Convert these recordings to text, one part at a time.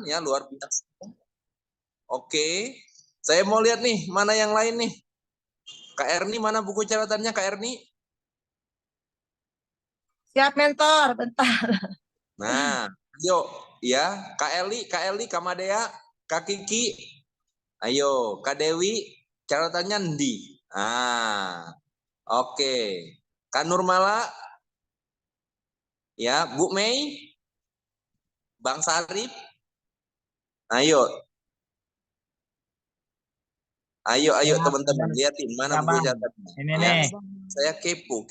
ya, luar biasa. Oke, saya mau lihat nih mana yang lain nih. Kak Erni, mana buku catatannya Kak Erni? Siap mentor, bentar. Nah, yuk ya, Kak Eli, Kak Madea, Kak Kiki, ayo, Kak Dewi, catatannya Ndi. Oke. Kak Nurmala, ya, Bu Mei, Bang Sarip, ayo, ayo teman-teman, lihatin mana buku catatannya. Ini Ya, nih. saya kepo.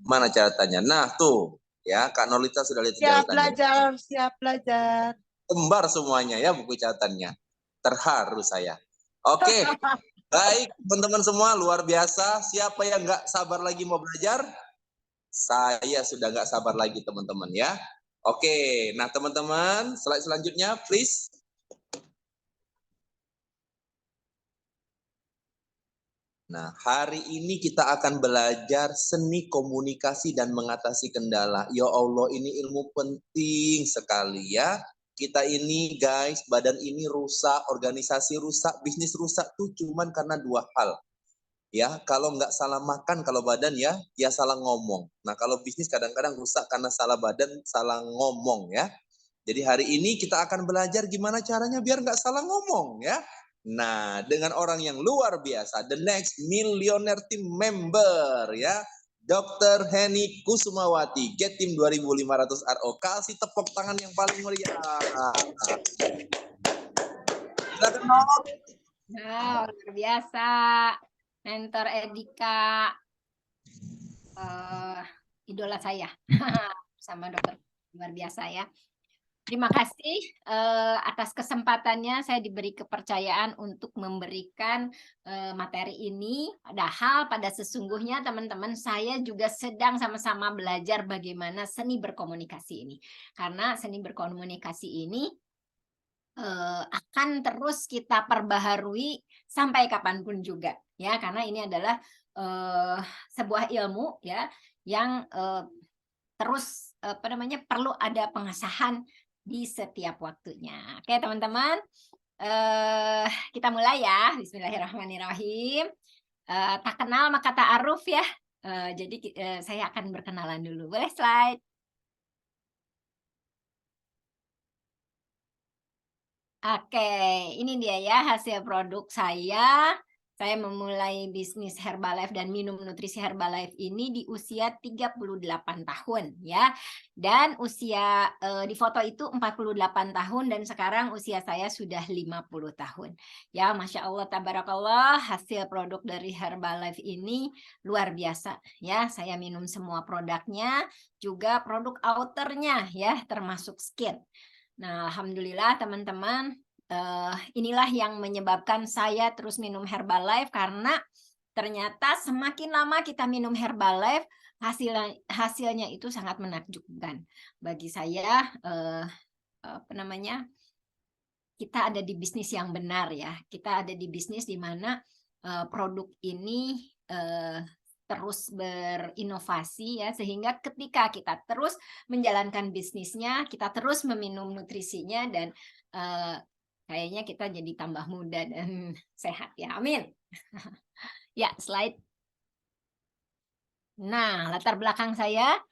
Mana catatannya? Nah, tuh, ya, Kak Nolita sudah lihat catatannya. Siap belajar. Kembar semuanya ya buku catatannya. Terharu saya. Oke, baik teman-teman semua, luar biasa. Siapa yang nggak sabar lagi mau belajar? Saya sudah nggak sabar lagi teman-teman ya. Oke, nah teman-teman, slide selanjutnya please. Nah, hari ini kita akan belajar seni komunikasi dan mengatasi kendala. Ya Allah, ini ilmu penting sekali ya. Kita ini guys, badan ini rusak, organisasi rusak, bisnis rusak tuh cuman karena dua hal. Ya, kalau nggak salah makan kalau badan ya salah ngomong. Nah, kalau bisnis kadang-kadang rusak karena salah badan, salah ngomong ya. Jadi hari ini kita akan belajar gimana caranya biar nggak salah ngomong ya. Nah, dengan orang yang luar biasa, the next millionaire team member ya, Dr. Heni Kusumawati, Get Team 2500 RO. Kasih tepuk tangan yang paling meriah. Silakan Nok. Nah, luar biasa. Mentor Edika, idola saya, sama dokter luar biasa ya. Terima kasih atas kesempatannya saya diberi kepercayaan untuk memberikan materi ini. Padahal pada sesungguhnya teman-teman saya juga sedang sama-sama belajar bagaimana seni berkomunikasi ini. Karena seni berkomunikasi ini akan terus kita perbaharui sampai kapanpun juga ya, karena ini adalah sebuah ilmu ya yang terus perlu ada pengesahan di setiap waktunya. Oke teman-teman, kita mulai ya. Bismillahirrahmanirrahim. Tak kenal maka ta'aruf ya. Jadi saya akan berkenalan dulu. Boleh slide? Oke, ini dia ya hasil produk saya. Saya memulai bisnis Herbalife dan minum nutrisi Herbalife ini di usia 38 tahun ya. Dan usia di foto itu 48 tahun dan sekarang usia saya sudah 50 tahun. Ya, Masya Allah, tabarakallah, hasil produk dari Herbalife ini luar biasa ya. Saya minum semua produknya, juga produk outernya ya, termasuk skin. Nah, alhamdulillah teman-teman, inilah yang menyebabkan saya terus minum Herbalife karena ternyata semakin lama kita minum Herbalife, hasilnya itu sangat menakjubkan. Bagi saya, kita ada di bisnis yang benar ya. Kita ada di bisnis di mana produk ini terus berinovasi ya, sehingga ketika kita terus menjalankan bisnisnya, kita terus meminum nutrisinya dan kayaknya kita jadi tambah muda dan sehat ya, amin. Ya, slide. Nah, latar belakang saya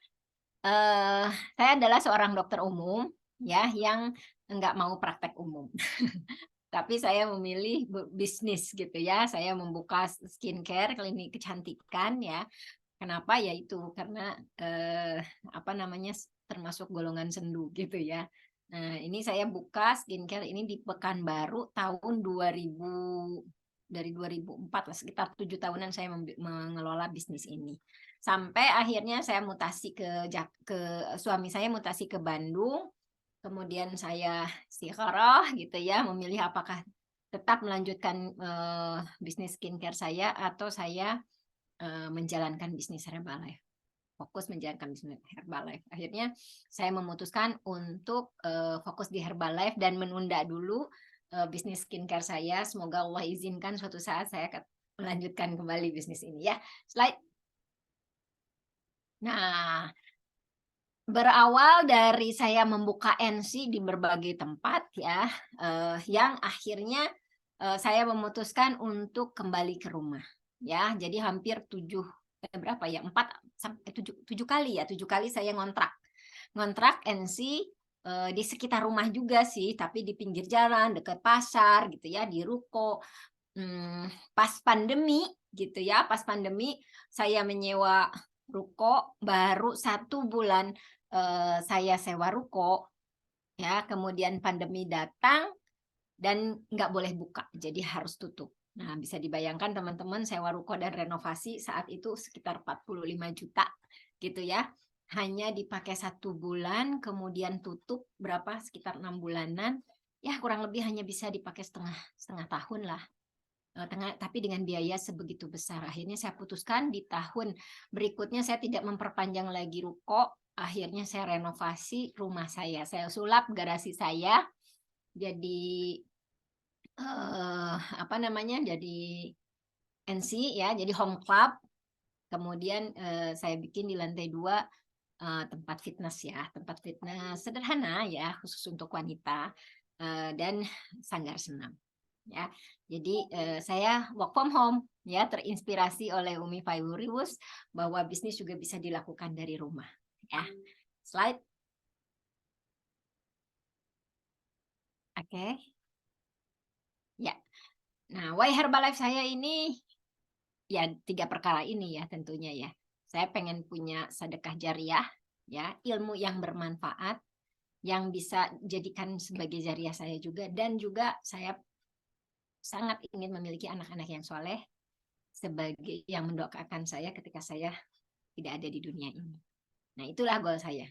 adalah seorang dokter umum ya yang nggak mau praktek umum. Tapi saya memilih bisnis gitu ya. Saya membuka skincare, klinik kecantikan ya. Kenapa? Ya itu karena termasuk golongan sendu gitu ya. Nah, ini saya buka skincare ini di Pekanbaru tahun 2000, dari 2004 lah, sekitar 7 tahunan saya mengelola bisnis ini. Sampai akhirnya saya mutasi ke suami saya mutasi ke Bandung. Kemudian saya istikharah gitu ya, memilih apakah tetap melanjutkan bisnis skincare saya atau saya menjalankan bisnis Herbalife. Fokus menjalankan bisnis Herbalife. Akhirnya saya memutuskan untuk fokus di Herbalife dan menunda dulu bisnis skincare saya. Semoga Allah izinkan suatu saat saya akan melanjutkan kembali bisnis ini ya. Slide. Nah, Berawal dari saya membuka NC di berbagai tempat ya, yang akhirnya saya memutuskan untuk kembali ke rumah ya. Jadi hampir 7 kali ya, 7 kali saya ngontrak NC di sekitar rumah juga sih, tapi di pinggir jalan, dekat pasar gitu ya, di ruko. Pas pandemi gitu ya, pas pandemi saya menyewa ruko baru 1 bulan saya sewa ruko ya, kemudian pandemi datang dan nggak boleh buka, jadi harus tutup. Nah, bisa dibayangkan teman-teman sewa ruko dan renovasi saat itu sekitar 45 juta gitu ya. Hanya dipakai 1 bulan, kemudian tutup berapa? Sekitar 6 bulanan. Ya kurang lebih hanya bisa dipakai setengah tahun lah. Tapi dengan biaya sebegitu besar. Akhirnya saya putuskan di tahun berikutnya saya tidak memperpanjang lagi ruko. Akhirnya saya renovasi rumah saya. Saya sulap garasi saya jadi apa namanya? Jadi NC ya, jadi home club. Kemudian saya bikin di lantai 2 tempat fitness ya, tempat fitness sederhana ya, khusus untuk wanita dan sanggar senam. Ya, jadi saya work from home ya, terinspirasi oleh Umi Fayurius bahwa bisnis juga bisa dilakukan dari rumah ya. Slide. Oke. Ya. Nah, Why Herbalife saya ini ya 3 perkara ini ya tentunya ya. Saya pengen punya sedekah jariah ya, ilmu yang bermanfaat yang bisa jadikan sebagai jariah saya juga, dan juga saya sangat ingin memiliki anak-anak yang soleh sebagai yang mendoakan saya ketika saya tidak ada di dunia ini. Nah, itulah goal saya.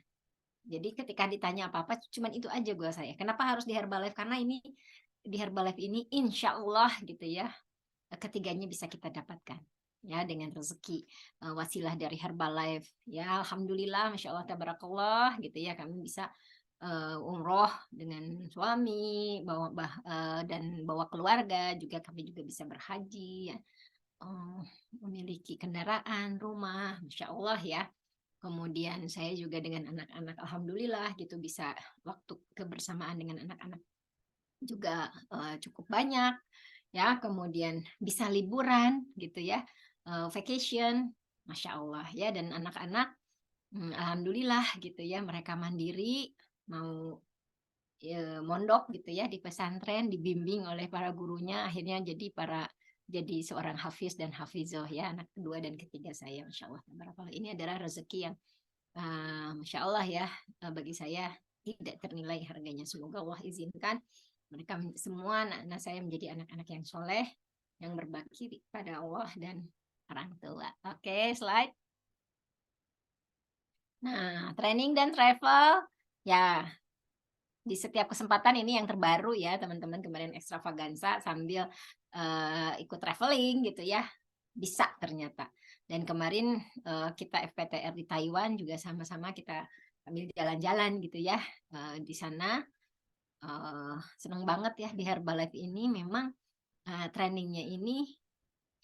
Jadi ketika ditanya apa-apa, cuman itu aja goal saya. Kenapa harus di Herbalife? Karena ini di Herbalife ini insya Allah gitu ya, ketiganya bisa kita dapatkan ya dengan rezeki wasilah dari Herbalife ya. Alhamdulillah, masya Allah, tabarakallah gitu ya, kami bisa umroh dengan suami, dan bawa keluarga juga, kami juga bisa berhaji ya. Memiliki kendaraan, rumah, masya Allah ya. Kemudian saya juga dengan anak-anak, alhamdulillah gitu, bisa waktu kebersamaan dengan anak-anak juga cukup banyak ya. Kemudian bisa liburan gitu ya, vacation, masya Allah ya. Dan anak-anak alhamdulillah gitu ya, mereka mandiri, mau mondok gitu ya di pesantren, dibimbing oleh para gurunya, akhirnya jadi seorang hafiz dan hafizoh ya, anak kedua dan ketiga saya, masya Allah. Ini adalah rezeki yang masya Allah ya, bagi saya tidak ternilai harganya. Semoga Allah izinkan mereka semua anak-anak saya menjadi anak-anak yang soleh, yang berbakti pada Allah dan orang tua. Oke, slide. Nah, training dan travel ya, di setiap kesempatan ini yang terbaru ya teman-teman, kemarin extravaganza sambil ikut traveling gitu ya, bisa ternyata. Dan kemarin kita FPTR di Taiwan juga sama-sama kita ambil jalan-jalan gitu ya di sana. Seneng banget ya di Herbalife ini, memang trainingnya ini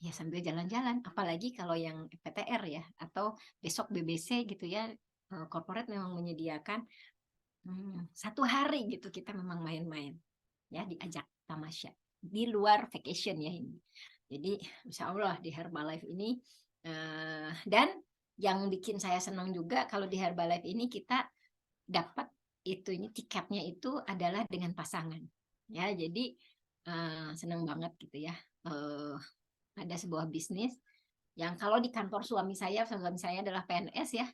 ya sambil jalan-jalan, apalagi kalau yang FPTR ya, atau besok BBC gitu ya, corporate memang menyediakan 1 hari gitu kita memang main-main ya, diajak tamasya di luar vacation ya ini. Jadi insya Allah di Herbalife ini dan yang bikin saya senang juga kalau di Herbalife ini kita dapat ini tiketnya itu adalah dengan pasangan ya. Jadi senang banget gitu ya, ada sebuah bisnis yang kalau di kantor suami saya adalah PNS ya,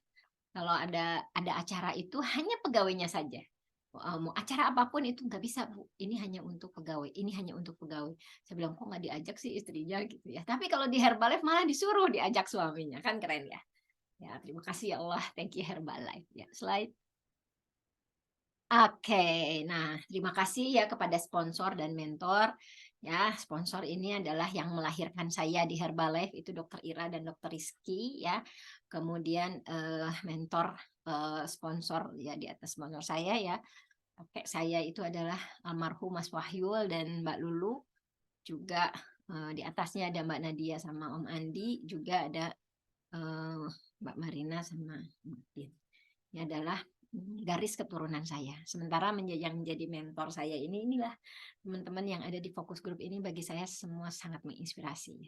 kalau ada acara itu hanya pegawainya saja. Mau acara apapun itu nggak bisa, Bu. Ini hanya untuk pegawai. Ini hanya untuk pegawai. Saya bilang, kok nggak diajak sih istrinya gitu ya. Tapi kalau di Herbalife malah disuruh diajak suaminya. Kan keren ya. Ya, terima kasih ya Allah. Thank you Herbalife. Ya, slide. Oke, nah terima kasih ya kepada sponsor dan mentor. Ya, sponsor ini adalah yang melahirkan saya di Herbalife, itu Dokter Ira dan Dokter Rizky ya. Kemudian mentor sponsor ya, di atas sponsor saya ya. Oke, saya itu adalah almarhum Mas Wahyul dan Mbak Lulu. Juga di atasnya ada Mbak Nadia sama Om Andi, juga ada Mbak Marina sama Mbak Tin. Ini adalah garis keturunan saya. Sementara yang menjadi mentor saya inilah teman-teman yang ada di fokus grup ini bagi saya semua sangat menginspirasi.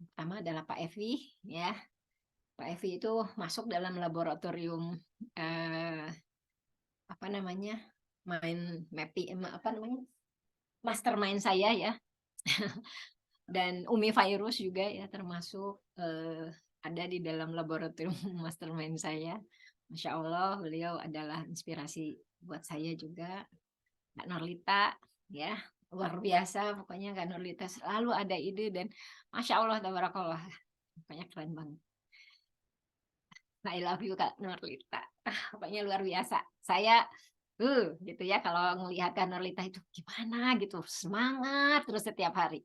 Pertama adalah Pak Evi, ya. Pak Evi itu masuk dalam laboratorium mastermind saya ya. Dan Umi Virus juga ya termasuk ada di dalam laboratorium mastermind saya. Masya Allah, beliau adalah inspirasi buat saya juga. Kak Norlita, ya luar biasa. Pokoknya Kak Norlita selalu ada ide dan Masya Allah, tabarakallah. Pokoknya keren banget. I love you Kak Norlita. Pokoknya luar biasa. Saya gitu ya, kalau ngelihat Kak Norlita itu gimana gitu, semangat terus setiap hari.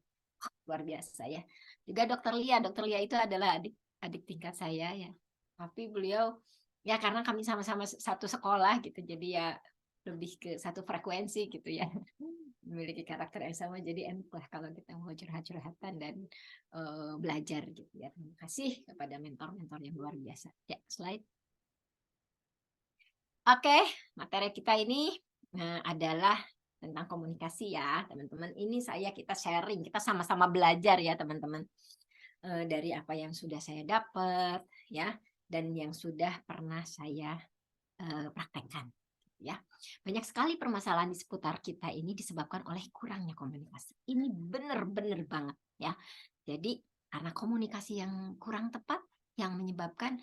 Luar biasa ya. Juga Dokter Lia itu adalah adik tingkat saya ya. Tapi beliau ya karena kami sama-sama satu sekolah gitu, jadi ya lebih ke satu frekuensi gitu ya. Memiliki karakter yang sama, jadi enak lah kalau kita mau curhat-curhatan dan belajar gitu ya. Terima kasih kepada mentor-mentor yang luar biasa. Ya, slide. Oke, materi kita ini adalah tentang komunikasi ya, teman-teman. Ini kita sharing, kita sama-sama belajar ya, teman-teman. Dari apa yang sudah saya dapat ya, dan yang sudah pernah saya praktekkan ya. Banyak sekali permasalahan di seputar kita ini disebabkan oleh kurangnya komunikasi. Ini benar-benar banget ya. Jadi karena komunikasi yang kurang tepat yang menyebabkan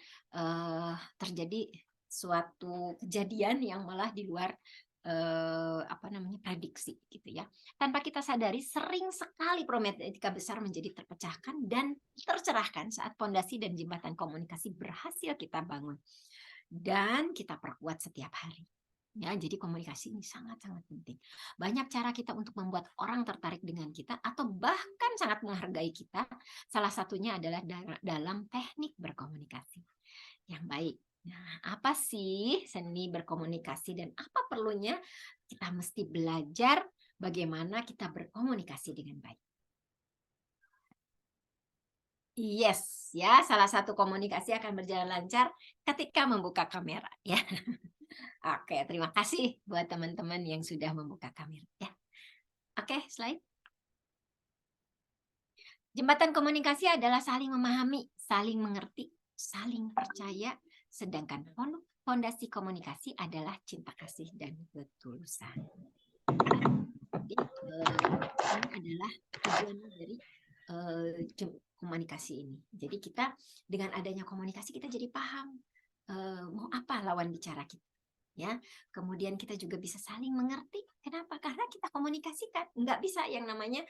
terjadi suatu kejadian yang malah di luar prediksi gitu ya. Tanpa kita sadari sering sekali problematika besar menjadi terpecahkan dan tercerahkan saat fondasi dan jembatan komunikasi berhasil kita bangun dan kita perkuat setiap hari. Ya, jadi komunikasi ini sangat-sangat penting. Banyak cara kita untuk membuat orang tertarik dengan kita atau bahkan sangat menghargai kita. Salah satunya adalah dalam teknik berkomunikasi yang baik. Nah, apa sih seni berkomunikasi dan apa perlunya? Kita mesti belajar bagaimana kita berkomunikasi dengan baik. Yes, ya, salah satu komunikasi akan berjalan lancar ketika membuka kamera, ya. Oke, terima kasih buat teman-teman yang sudah membuka kamera, ya. Oke, slide. Jembatan komunikasi adalah saling memahami, saling mengerti, saling percaya, sedangkan fondasi komunikasi adalah cinta kasih dan ketulusan. Jadi, ini adalah tujuan dari komunikasi ini. Jadi kita dengan adanya komunikasi kita jadi paham mau apa lawan bicara kita. Ya, kemudian kita juga bisa saling mengerti. Kenapa? Karena kita komunikasikan. Nggak bisa yang namanya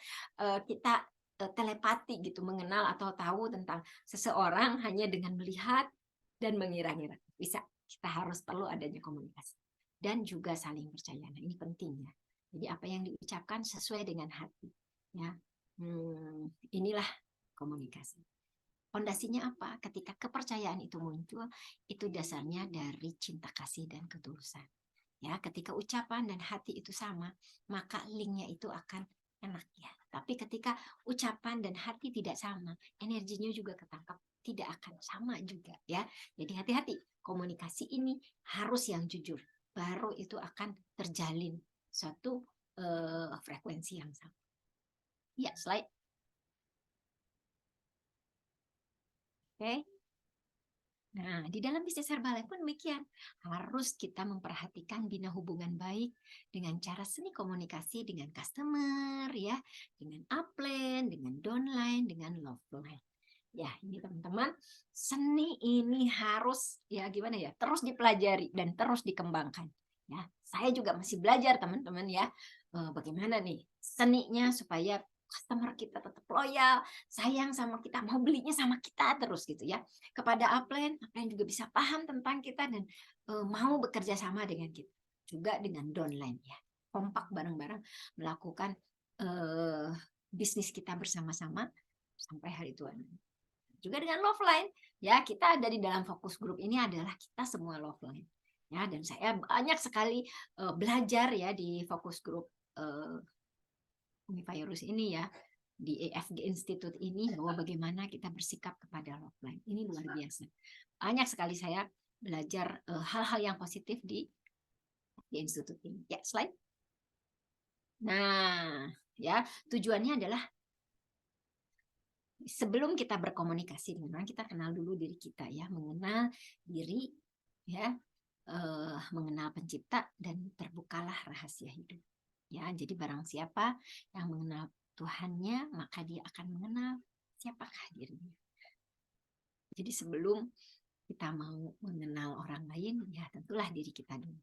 kita telepati gitu, mengenal atau tahu tentang seseorang hanya dengan melihat dan mengira-ngira. Bisa, kita harus perlu adanya komunikasi dan juga saling percaya. Nah, ini penting ya. Jadi apa yang diucapkan sesuai dengan hati. Ya, inilah komunikasi. Fondasinya apa? Ketika kepercayaan itu muncul, itu dasarnya dari cinta kasih dan ketulusan. Ya, ketika ucapan dan hati itu sama, maka linknya itu akan enak ya. Tapi ketika ucapan dan hati tidak sama, energinya juga ketangkap tidak akan sama juga ya. Jadi hati-hati, komunikasi ini harus yang jujur. Baru itu akan terjalin suatu frekuensi yang sama. Ya, slide. Oke. Nah, di dalam bisnis Herbalife pun demikian. Harus kita memperhatikan bina hubungan baik dengan cara seni komunikasi dengan customer, ya, dengan upline, dengan downline, dengan loveline. Ya, ini teman-teman, seni ini harus ya gimana ya, terus dipelajari dan terus dikembangkan. Ya, saya juga masih belajar teman-teman ya, bagaimana nih seninya supaya customer kita tetap loyal, sayang sama kita, mau belinya sama kita terus gitu ya. Kepada upline juga bisa paham tentang kita dan mau bekerja sama dengan kita. Juga dengan downline ya. Kompak bareng-bareng melakukan bisnis kita bersama-sama sampai hari tua. Juga dengan loveline ya, kita ada di dalam fokus grup ini adalah kita semua loveline. Ya, dan saya banyak sekali belajar ya di fokus grup Umi Virus ini ya, di EFG Institute ini, bahwa bagaimana kita bersikap kepada loveline. Ini luar biasa. Banyak sekali saya belajar hal-hal yang positif di institut ini. Ya, slide. Nah, ya, tujuannya adalah sebelum kita berkomunikasi dengan orang, kita kenal dulu diri kita ya, mengenal diri ya, mengenal pencipta, dan terbukalah rahasia hidup. Ya, jadi barang siapa yang mengenal Tuhannya, maka dia akan mengenal siapakah dirinya. Jadi sebelum kita mau mengenal orang lain, ya tentulah diri kita dulu.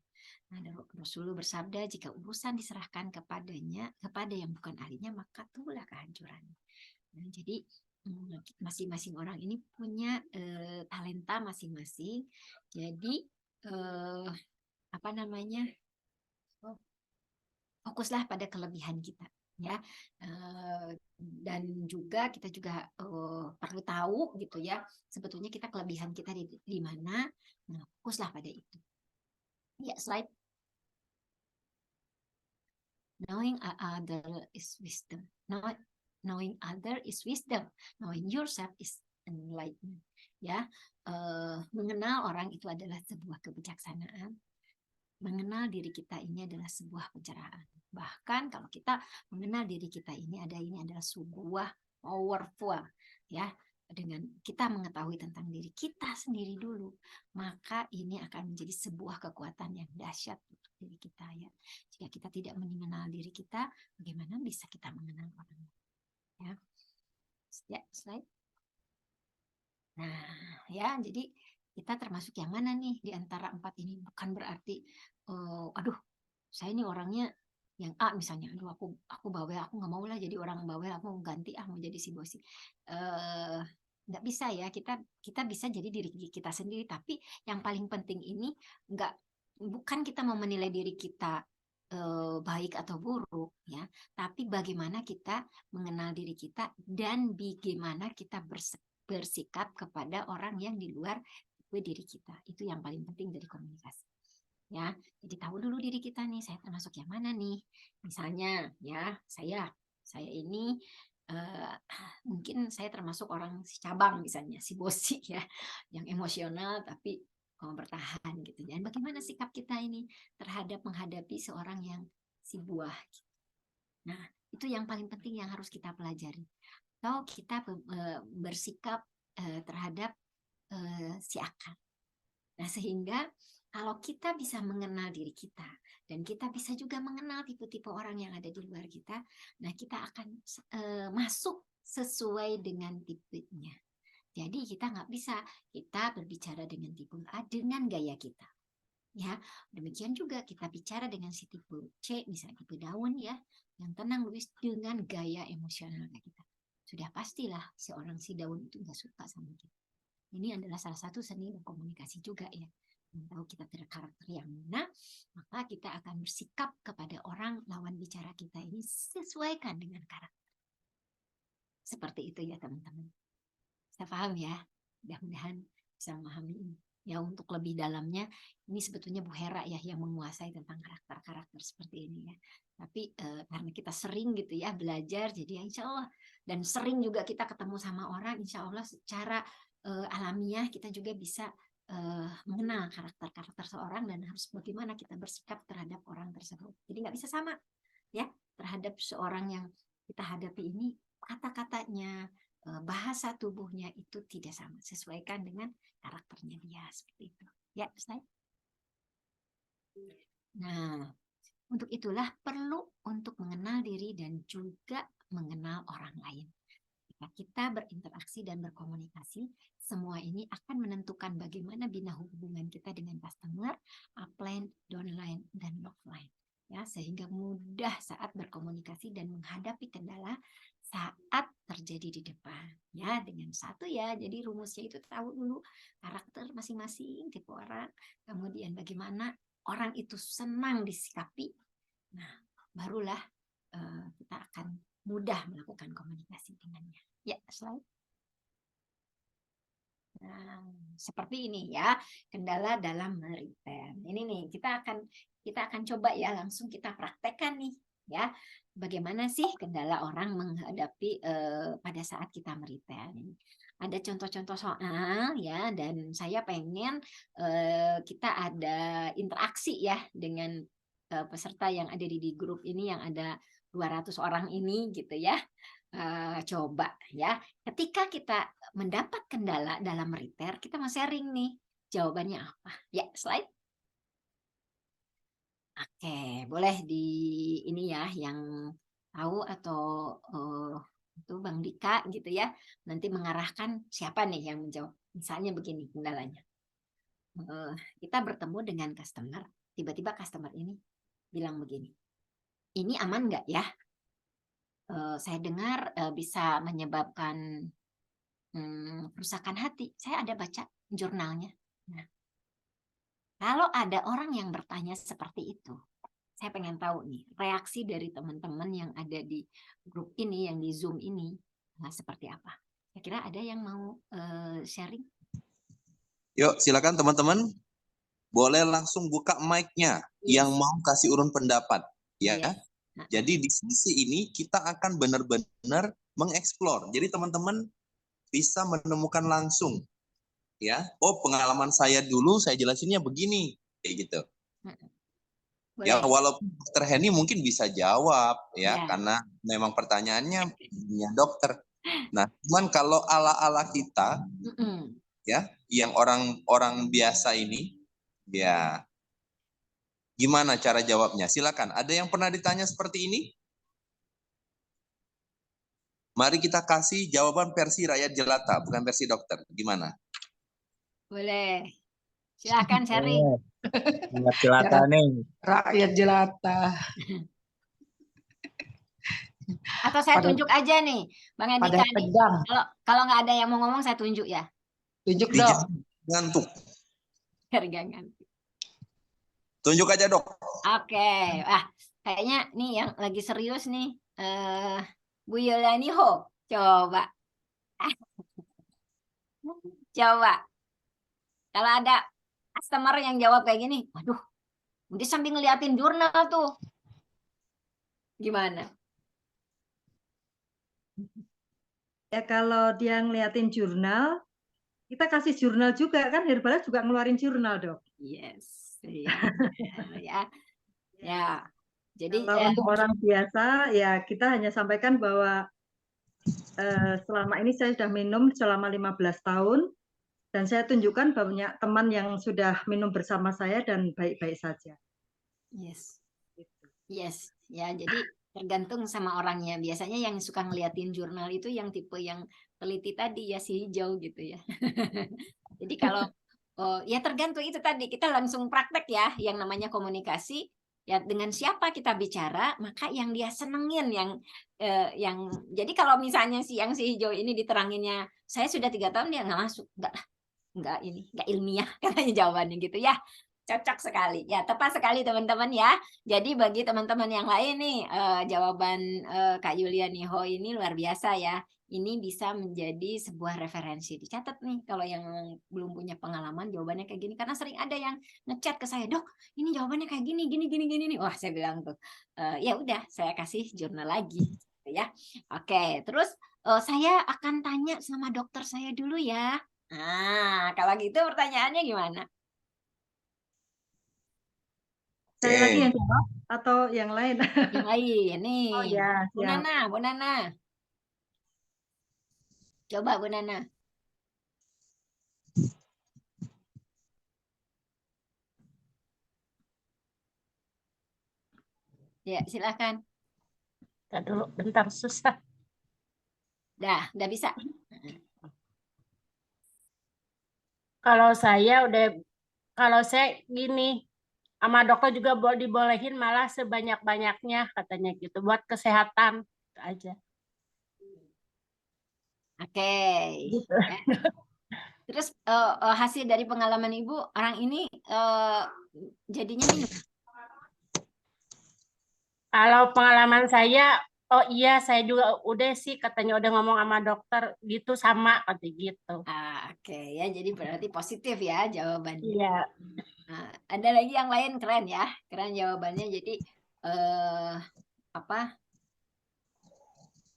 Nah, Rasulullah bersabda, jika urusan diserahkan kepadanya, kepada yang bukan ahlinya, maka itulah kehancurannya. Nah, jadi masing-masing orang ini punya talenta masing-masing. Jadi apa namanya? Fokuslah pada kelebihan kita, ya. Dan juga kita juga perlu tahu gitu ya, sebetulnya kita kelebihan kita di mana. Nah, fokuslah pada itu. Ya, slide. Knowing other is wisdom. Knowing other is wisdom. Knowing yourself is enlightenment. Ya, mengenal orang itu adalah sebuah kebijaksanaan. Mengenal diri kita ini adalah sebuah pencerahan. Bahkan kalau kita mengenal diri kita ini adalah sebuah powerful, ya. Dengan kita mengetahui tentang diri kita sendiri dulu, maka ini akan menjadi sebuah kekuatan yang dahsyat untuk diri kita, ya. Jika kita tidak mengenal diri kita, bagaimana bisa kita mengenal orang lain? Ya, slide. Nah, ya, jadi kita termasuk yang mana nih di antara 4 ini? Bukan berarti aduh, saya ini orangnya yang A misalnya, aduh aku bawel, aku nggak mau lah jadi orang bawel, aku mau ganti mau jadi si bosi. Nggak bisa ya, kita bisa jadi diri kita sendiri, tapi yang paling penting ini bukan kita mau menilai diri kita baik atau buruk ya, tapi bagaimana kita mengenal diri kita dan bagaimana kita bersikap kepada orang yang di luar diri kita. Itu yang paling penting dari komunikasi. Ya, jadi tahu dulu diri kita nih, saya termasuk yang mana nih. Misalnya ya, saya ini mungkin saya termasuk orang si cabang misalnya, si bosi ya, yang emosional tapi bertahan gitu. Dan bagaimana sikap kita ini terhadap menghadapi seorang yang si buah. Nah, itu yang paling penting yang harus kita pelajari. Atau kita bersikap terhadap si akal. Nah, sehingga kalau kita bisa mengenal diri kita dan kita bisa juga mengenal tipe-tipe orang yang ada di luar kita, nah kita akan masuk sesuai dengan tipenya. Jadi kita nggak bisa kita berbicara dengan tipe A dengan gaya kita. Ya, demikian juga kita bicara dengan si tipe C, misalnya tipe daun ya, yang tenang Luis dengan gaya emosional kita. Sudah pastilah seorang si daun itu nggak suka sama kita. Ini adalah salah satu seni berkomunikasi juga ya. Tahu kita karakter yang mana, maka kita akan bersikap kepada orang lawan bicara kita ini sesuaikan dengan karakter. Seperti itu ya teman-teman. Saya paham ya, mudah-mudahan bisa memahami ini. Ya, untuk lebih dalamnya, ini sebetulnya Bu Hera ya yang menguasai tentang karakter-karakter seperti ini ya. Tapi karena kita sering gitu ya belajar, jadi ya insya Allah, dan sering juga kita ketemu sama orang, insya Allah secara alamiah kita juga bisa mengenal karakter-karakter seorang dan harus bagaimana kita bersikap terhadap orang tersebut. Jadi nggak bisa sama ya terhadap seorang yang kita hadapi ini, kata-katanya, bahasa tubuhnya itu tidak sama, sesuaikan dengan karakternya dia seperti itu. Ya, slide. Nah, untuk itulah perlu untuk mengenal diri dan juga mengenal orang lain. Jika kita berinteraksi dan berkomunikasi, semua ini akan menentukan bagaimana bina hubungan kita dengan customer, upline, downline, dan offline. Ya, sehingga mudah saat berkomunikasi dan menghadapi kendala saat terjadi di depan. Ya, dengan satu ya, jadi rumusnya itu tahu dulu karakter masing-masing tipe orang, kemudian bagaimana orang itu senang disikapi. Nah, barulah kita akan mudah melakukan komunikasi dengannya. Ya, slide. Nah, seperti ini ya, kendala dalam meretail. Ini nih, kita akan coba ya, langsung kita praktekkan nih ya. Bagaimana sih kendala orang menghadapi pada saat kita meretail ini? ada contoh-contoh soal ya, dan saya pengen kita ada interaksi ya dengan peserta yang ada di grup ini yang ada 200 orang ini gitu ya. Coba ya, ketika kita mendapat kendala dalam repair, kita mau sharing nih jawabannya apa. Ya, slide. Oke, boleh di ini ya yang tahu atau itu Bang Dika gitu ya. Nanti mengarahkan siapa nih yang menjawab. Misalnya begini kendalanya. Kita bertemu dengan customer, tiba-tiba customer ini bilang begini. Ini aman nggak ya? Saya dengar bisa menyebabkan kerusakan hati. Saya ada baca jurnalnya. Nah, kalau ada orang yang bertanya seperti itu, saya pengen tahu nih reaksi dari teman-teman yang ada di grup ini, yang di Zoom ini, seperti apa? Kira-kira ada yang mau sharing? Yuk, silakan teman-teman. Boleh langsung buka mic-nya yang mau kasih urun pendapat. Ya. Yes. Jadi di sisi ini kita akan benar-benar mengeksplor. Jadi teman-teman bisa menemukan langsung. Ya, oh pengalaman saya dulu saya jelasinnya begini. Kayak gitu. Boleh. Ya, walaupun Dokter Henny mungkin bisa jawab ya, Ya. karena memang pertanyaannya punya dokter. Nah, cuman kalau ala-ala kita ya, yang orang-orang biasa ini ya gimana cara jawabnya? Silakan. Ada yang pernah ditanya seperti ini? Mari kita kasih jawaban versi rakyat jelata, bukan versi dokter. Gimana? Boleh. Silakan sharing. Rakyat jelata nih. Rakyat jelata. Atau saya tunjuk aja nih, Bang Andika nih. Kalau nggak ada yang mau ngomong, saya tunjuk ya. Tunjuk dong. Ngantuk. Gangan. Tunjuk aja dok. Oke, kayaknya nih yang lagi serius nih, Bu Yolani Ho, coba. Coba. Kalau ada customer yang jawab kayak gini, waduh, dia sambil ngeliatin jurnal tuh. Gimana? Ya kalau dia ngeliatin jurnal, kita kasih jurnal juga kan, Herbalife juga ngeluarin jurnal dok. Yes, ya. Jadi kalau untuk orang biasa ya kita hanya sampaikan bahwa selama ini saya sudah minum selama 15 tahun dan saya tunjukkan banyak teman yang sudah minum bersama saya dan baik-baik saja. Yes, yes, ya jadi tergantung sama orangnya. Biasanya yang suka ngeliatin jurnal itu yang tipe yang teliti tadi ya, si hijau gitu ya. Jadi kalau ya tergantung itu tadi, kita langsung praktek ya yang namanya komunikasi ya, dengan siapa kita bicara maka yang dia senengin, yang jadi kalau misalnya si hijau ini diteranginnya saya sudah 3 tahun, dia nggak masuk, nggak ilmiah katanya jawabannya gitu ya. Cocok sekali ya, tepat sekali teman-teman ya. Jadi bagi teman-teman yang lain nih, jawaban Kak Yuliani Ho ini luar biasa ya. Ini bisa menjadi sebuah referensi. Dicatat nih kalau yang belum punya pengalaman jawabannya kayak gini, karena sering ada yang ngechat ke saya, dok ini jawabannya kayak gini nih. Wah saya bilang tuh ya udah saya kasih jurnal lagi ya. Oke, terus saya akan tanya sama dokter saya dulu ya. Nah kalau gitu pertanyaannya gimana? Saya lagi yang jawab atau yang lain? Yang lain nih. Oh ya, Bu Nana. Coba Bu Nana. Ya, silakan. Dulu bentar susah. Udah bisa. Kalau saya gini, sama dokter juga dibolehin malah sebanyak-banyaknya katanya gitu buat kesehatan itu aja. Oke. Gitu. Ya. Terus hasil dari pengalaman Ibu, orang ini jadinya minum. Kalau pengalaman saya, oh iya saya juga udah sih katanya udah ngomong sama dokter gitu sama kata gitu. Oke ya, jadi berarti positif ya jawabannya. Iya. Nah, ada lagi yang lain keren ya, keren jawabannya. Jadi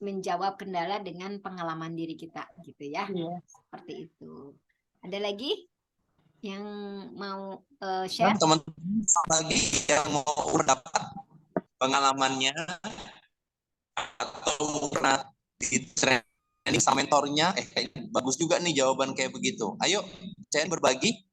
menjawab kendala dengan pengalaman diri kita gitu ya. Iya. Seperti itu. Ada lagi yang mau Dan share? teman-teman lagi yang mau dapat pengalamannya atau pernah di training sama mentornya, kayaknya bagus juga nih jawaban kayak begitu. Ayo, Chen berbagi.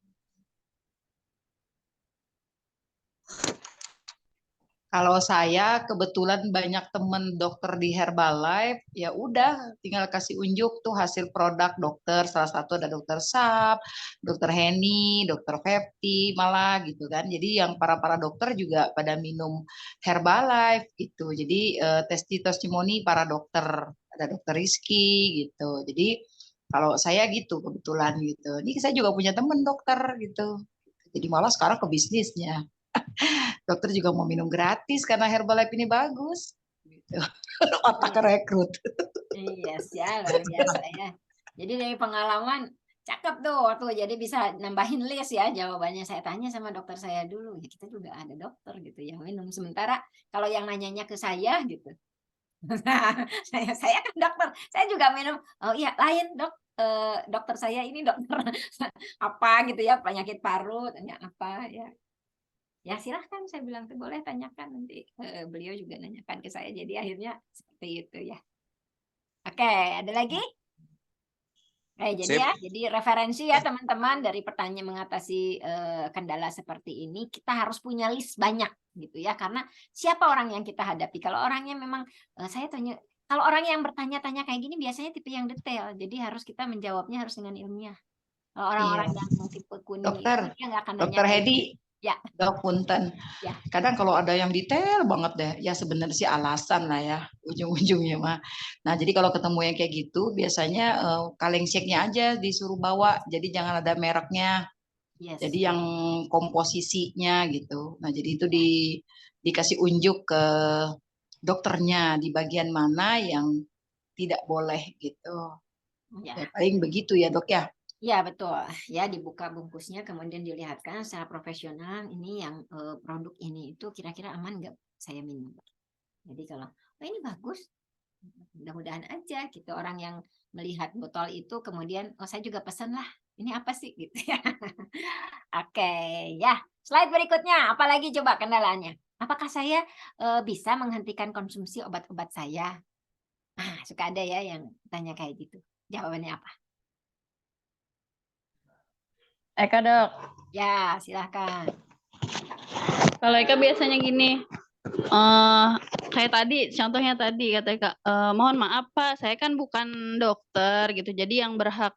Kalau saya kebetulan banyak temen dokter di Herbalife, ya udah tinggal kasih unjuk tuh hasil produk dokter. Salah satu ada dokter Sap, dokter Heni, dokter Fepti malah gitu kan. Jadi yang para dokter juga pada minum Herbalife gitu. Jadi testimoni para dokter, ada dokter Rizky gitu. Jadi kalau saya gitu kebetulan gitu. Ini saya juga punya temen dokter gitu. Jadi malah sekarang ke bisnisnya. Dokter juga mau minum gratis karena Herbalife ini bagus. Gitu. Otak rekrut. Iya, ya, luar biasa ya. Jadi dari pengalaman cakep tuh, jadi bisa nambahin list ya jawabannya. Saya tanya sama dokter saya dulu, ya kita juga ada dokter gitu yang minum. Sementara kalau yang nanyanya ke saya gitu, saya kan dokter, saya juga minum. Oh iya, lain dok, dokter saya ini dokter apa gitu ya, penyakit paru, tanya apa ya. Ya silahkan, saya bilang tuh boleh tanyakan nanti. Beliau juga nanyakan ke saya, jadi akhirnya seperti itu ya. Oke, ada lagi? Jadi jadi referensi ya teman-teman, dari pertanyaan mengatasi kendala seperti ini, kita harus punya list banyak gitu ya, karena siapa orang yang kita hadapi. Kalau orangnya memang saya tanya, kalau orang yang bertanya-tanya kayak gini biasanya tipe yang detail, jadi harus kita menjawabnya harus dengan ilmiah. Kalau orang-orang Iya. yang tipe kuning Dokter, itu dia nggak akan nanya dokter kayak Hedi, gitu. Ya. Dok Punten. Ya. Kadang kalau ada yang detail banget deh, ya sebenarnya sih alasan lah ya ujung-ujungnya mah. Nah jadi kalau ketemu yang kayak gitu, biasanya kaleng shake-nya aja disuruh bawa, jadi jangan ada mereknya. Yes. Jadi yang komposisinya gitu. Nah jadi itu dikasih unjuk ke dokternya di bagian mana yang tidak boleh gitu. Ya. Paling begitu ya dok ya. Ya betul ya, dibuka bungkusnya kemudian dilihatkan secara profesional ini yang produk ini itu kira-kira aman nggak saya minum. Jadi kalau oh ini bagus, mudah-mudahan aja gitu orang yang melihat botol itu kemudian oh saya juga pesan lah, ini apa sih gitu ya. Oke ya, slide berikutnya apalagi coba kendalanya. Apakah saya bisa menghentikan konsumsi obat-obat saya? Suka ada ya yang tanya kayak gitu. Jawabannya apa? Eka dok. Ya, silahkan. Kalau Eka biasanya gini, kayak tadi, contohnya tadi kata Eka, mohon maaf Pak, saya kan bukan dokter gitu, jadi yang berhak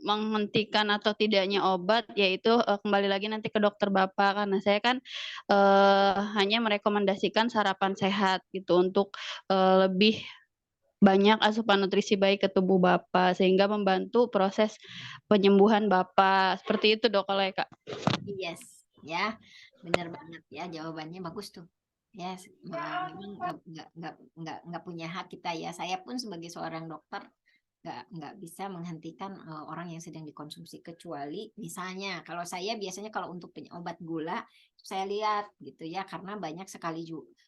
menghentikan atau tidaknya obat yaitu kembali lagi nanti ke dokter Bapak, karena saya kan hanya merekomendasikan sarapan sehat gitu untuk lebih banyak asupan nutrisi baik ke tubuh Bapak sehingga membantu proses penyembuhan Bapak. Seperti itu dok kalau Eka. Yes, ya benar banget ya, jawabannya bagus tuh. Ya, memang nggak punya hak kita ya. Saya pun sebagai seorang dokter nggak bisa menghentikan orang yang sedang dikonsumsi, kecuali misalnya kalau saya biasanya kalau untuk obat gula saya lihat gitu ya, karena banyak sekali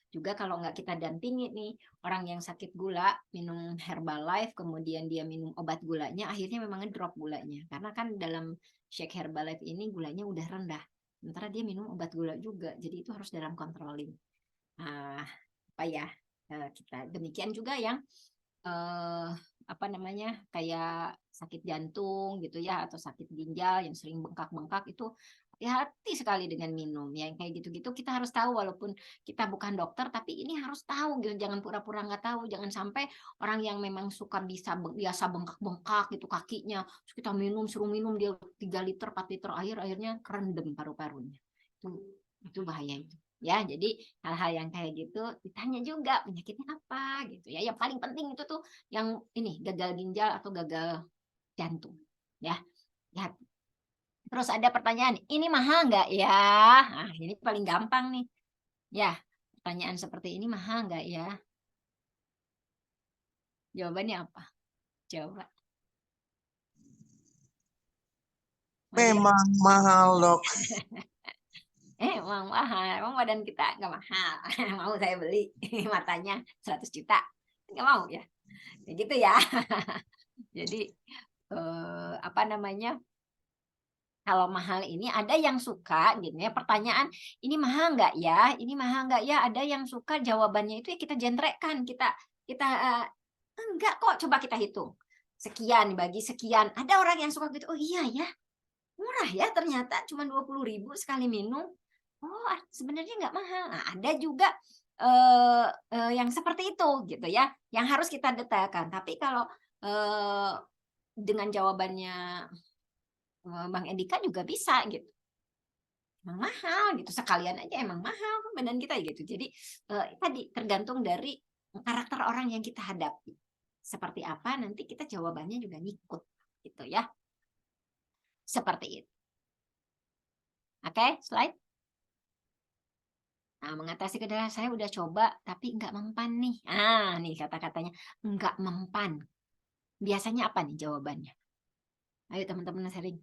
juga kalau nggak kita dampingi nih orang yang sakit gula minum Herbalife kemudian dia minum obat gulanya, akhirnya memang ngedrop gulanya karena kan dalam shake Herbalife ini gulanya udah rendah, sementara dia minum obat gula juga, jadi itu harus dalam controlling. Apa ya, kita demikian juga yang apa namanya kayak sakit jantung gitu ya atau sakit ginjal yang sering bengkak-bengkak, itu hati-hati sekali dengan minum ya, kayak gitu-gitu kita harus tahu walaupun kita bukan dokter, tapi ini harus tahu gitu, jangan pura-pura nggak tahu, jangan sampai orang yang memang suka biasa bengkak-bengkak gitu kakinya, terus kita suruh minum dia 3 liter 4 liter air, akhirnya kerendam paru-parunya, itu bahaya itu. Ya, jadi hal-hal yang kayak gitu ditanya juga penyakitnya apa gitu ya. Yang paling penting itu tuh yang ini gagal ginjal atau gagal jantung ya. Ya. Terus ada pertanyaan, ini mahal nggak ya? Nah, ini paling gampang nih. Ya, pertanyaan seperti ini mahal nggak ya? Jawabannya apa? Coba. Memang mahal dok. Emang mahal, emang badan kita nggak mahal. Mau saya beli matanya 100 juta. nggak mau ya, kayak gitu ya. Jadi apa namanya? Kalau mahal ini ada yang suka gitu ya, pertanyaan ini mahal nggak ya, ini mahal nggak ya, ada yang suka jawabannya itu ya kita jentrekkan, kita enggak kok, coba kita hitung sekian bagi sekian. Ada orang yang suka gitu, oh iya ya murah ya, ternyata cuma 20.000 sekali minum, oh sebenarnya nggak mahal. Nah, ada juga yang seperti itu gitu ya, yang harus kita detailkan. Tapi kalau dengan jawabannya Bang Edika juga bisa gitu, emang mahal gitu, sekalian aja emang mahal badan kita gitu. Jadi tadi tergantung dari karakter orang yang kita hadapi seperti apa, nanti kita jawabannya juga ngikut gitu ya, seperti itu. Oke, slide. Nah, mengatasi kendala saya udah coba tapi nggak mempan nih. Nih kata-katanya nggak mempan. Biasanya apa nih jawabannya? Ayo teman-teman sharing.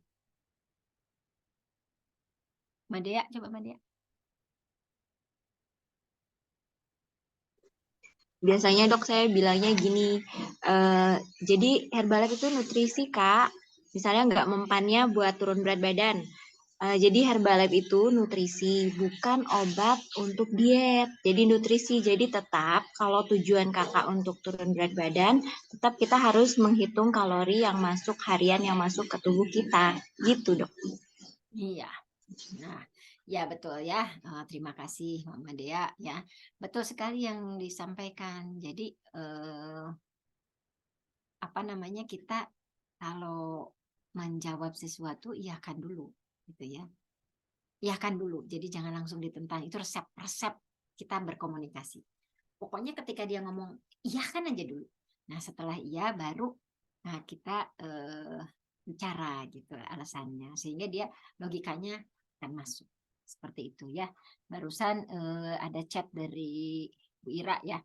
Madea, coba Madea. Biasanya dok saya bilangnya gini, jadi Herbalife itu nutrisi Kak, misalnya nggak mempannya buat turun berat badan. Jadi Herbalife itu nutrisi, bukan obat untuk diet. Jadi nutrisi, jadi tetap kalau tujuan kakak untuk turun berat badan, tetap kita harus menghitung kalori yang masuk harian yang masuk ke tubuh kita, gitu dok. Iya. Nah, ya betul ya. Terima kasih Mama Dea ya. Betul sekali yang disampaikan. Jadi apa namanya, kita kalau menjawab sesuatu iyakan dulu gitu ya. Iyakan dulu. Jadi jangan langsung ditentang. Itu resep kita berkomunikasi. Pokoknya ketika dia ngomong iyakan aja dulu. Nah, setelah iya baru kita bicara gitu alasannya, sehingga dia logikanya akan masuk. Seperti itu ya. Barusan ada chat dari Bu Ira ya.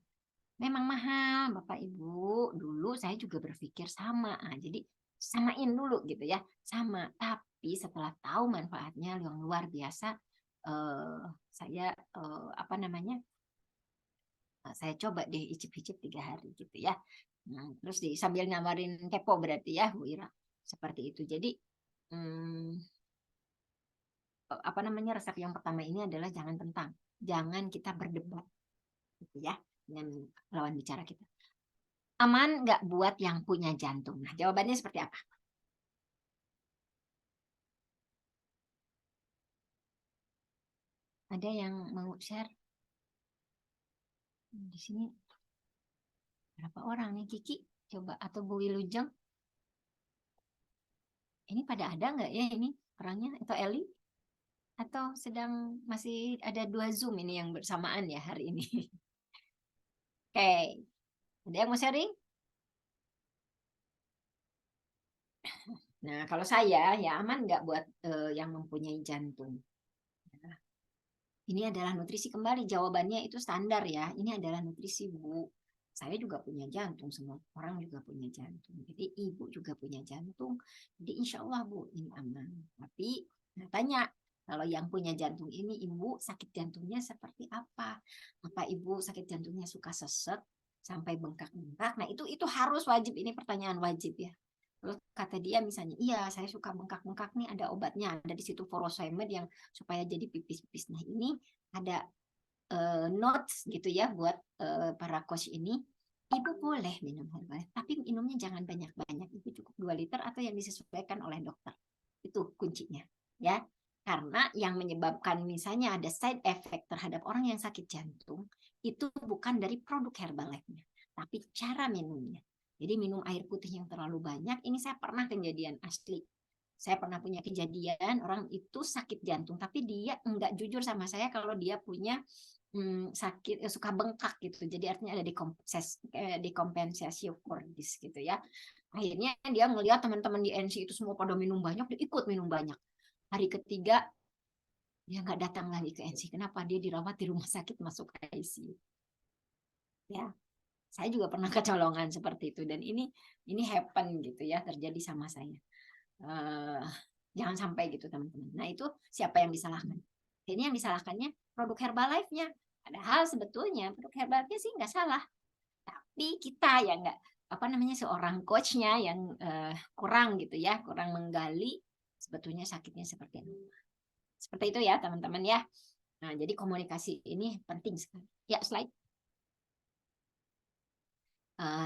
Memang mahal Bapak Ibu. Dulu saya juga berpikir sama. Jadi samain dulu gitu ya. Sama. Tapi setelah tahu manfaatnya yang luar biasa, saya apa namanya? Saya coba deh icip-icip 3 hari gitu ya. Nah, terus sambil nawarin kepo berarti ya Bu Ira. Seperti itu. Jadi apa namanya, resep yang pertama ini adalah jangan kita berdebat gitu ya dengan lawan bicara kita. Aman nggak buat yang punya jantung? Nah, jawabannya seperti apa? Ada yang mau share? Di sini berapa orang nih, Kiki? Coba, atau Bu Wilujeng? Ini pada ada nggak ya ini orangnya? Atau Eli? Atau sedang masih ada 2 Zoom ini yang bersamaan ya hari ini? Oke. Ada yang mau sharing? Nah, kalau saya ya aman nggak buat yang mempunyai jantung? Ini adalah nutrisi, kembali jawabannya itu standar ya. Ini adalah nutrisi Bu. Saya juga punya jantung, semua orang juga punya jantung. Jadi Ibu juga punya jantung. Jadi insya Allah Bu ini aman. Tapi tanya, kalau yang punya jantung ini Ibu sakit jantungnya seperti apa? Apa Ibu sakit jantungnya suka sesek sampai bengkak-bengkak? Nah itu harus wajib, ini pertanyaan wajib ya. Terus kata dia misalnya, iya saya suka bengkak-bengkak nih, ada obatnya, ada di situ furosemid yang supaya jadi pipis-pipis. Nah ini ada notes gitu ya buat para coach ini. Ibu boleh minum Herbalife, tapi minumnya jangan banyak-banyak. Ibu cukup 2 liter atau yang disesuaikan oleh dokter. Itu kuncinya ya. Karena yang menyebabkan misalnya ada side effect terhadap orang yang sakit jantung itu bukan dari produk Herbalife-nya, tapi cara minumnya. Jadi minum air putih yang terlalu banyak, ini saya pernah kejadian asli. Saya pernah punya kejadian orang itu sakit jantung, tapi dia enggak jujur sama saya kalau dia punya sakit, suka bengkak gitu. Jadi artinya ada dekompensasi kordis gitu ya. Akhirnya dia ngelihat teman-teman di NC itu semua pada minum banyak, dia ikut minum banyak. Hari ketiga dia nggak datang lagi ke NC. Kenapa? Dia dirawat di rumah sakit masuk ICU. Ya. Saya juga pernah kecolongan seperti itu, dan ini happen gitu ya, terjadi sama saya. Jangan sampai gitu teman-teman. Nah itu siapa yang disalahkan? Ini yang disalahkannya produk Herbalife-nya. Padahal sebetulnya produk Herbalife-nya sih nggak salah, tapi Tapi kita yang nggak seorang coachnya yang kurang gitu ya, kurang menggali sebetulnya sakitnya seperti apa. Seperti itu ya teman-teman ya. Nah, jadi komunikasi ini penting sekali. Ya, slide.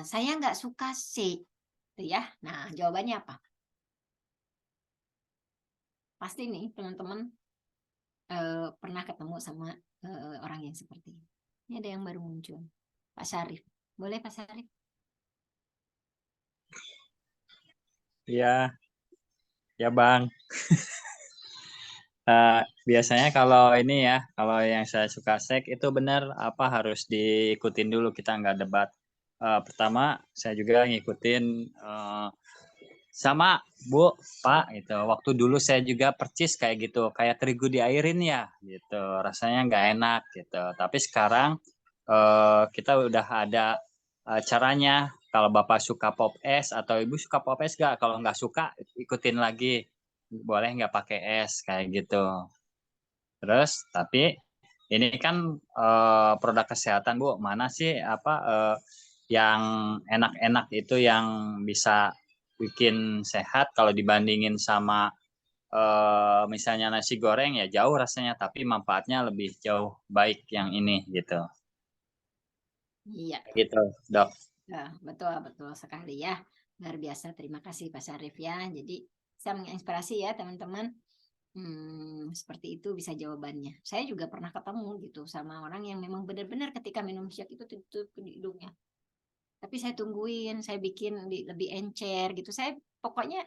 Saya nggak suka C, gitu ya. Nah, jawabannya apa? Pasti nih teman-teman pernah ketemu sama orang yang seperti ini. Ini ada yang baru muncul, Pak Syarif. Boleh Pak Syarif? Iya, ya Bang. Biasanya kalau ini ya, kalau yang saya suka sek itu benar apa harus diikutin dulu, kita nggak debat. Pertama saya juga ngikutin sama Bu, Pak gitu. Waktu dulu saya juga percis kayak gitu, kayak terigu diairin ya gitu. Rasanya nggak enak gitu. Tapi sekarang kita udah ada caranya. Kalau Bapak suka pop es atau Ibu suka pop es nggak? Kalau nggak suka ikutin lagi. Boleh nggak pakai es kayak gitu. Terus tapi ini kan produk kesehatan Bu, mana sih yang enak-enak itu yang bisa bikin sehat kalau dibandingin sama misalnya nasi goreng ya jauh rasanya tapi manfaatnya lebih jauh baik yang ini gitu. Iya. Gitu, Dok. Ya, betul sekali ya. Luar biasa. Terima kasih Pak Syarif ya. Jadi saya menginspirasi ya teman-teman. Seperti itu bisa jawabannya. Saya juga pernah ketemu gitu sama orang yang memang benar-benar ketika minum Syak itu tutup di hidungnya. Tapi saya tungguin, saya bikin lebih encer gitu. Saya pokoknya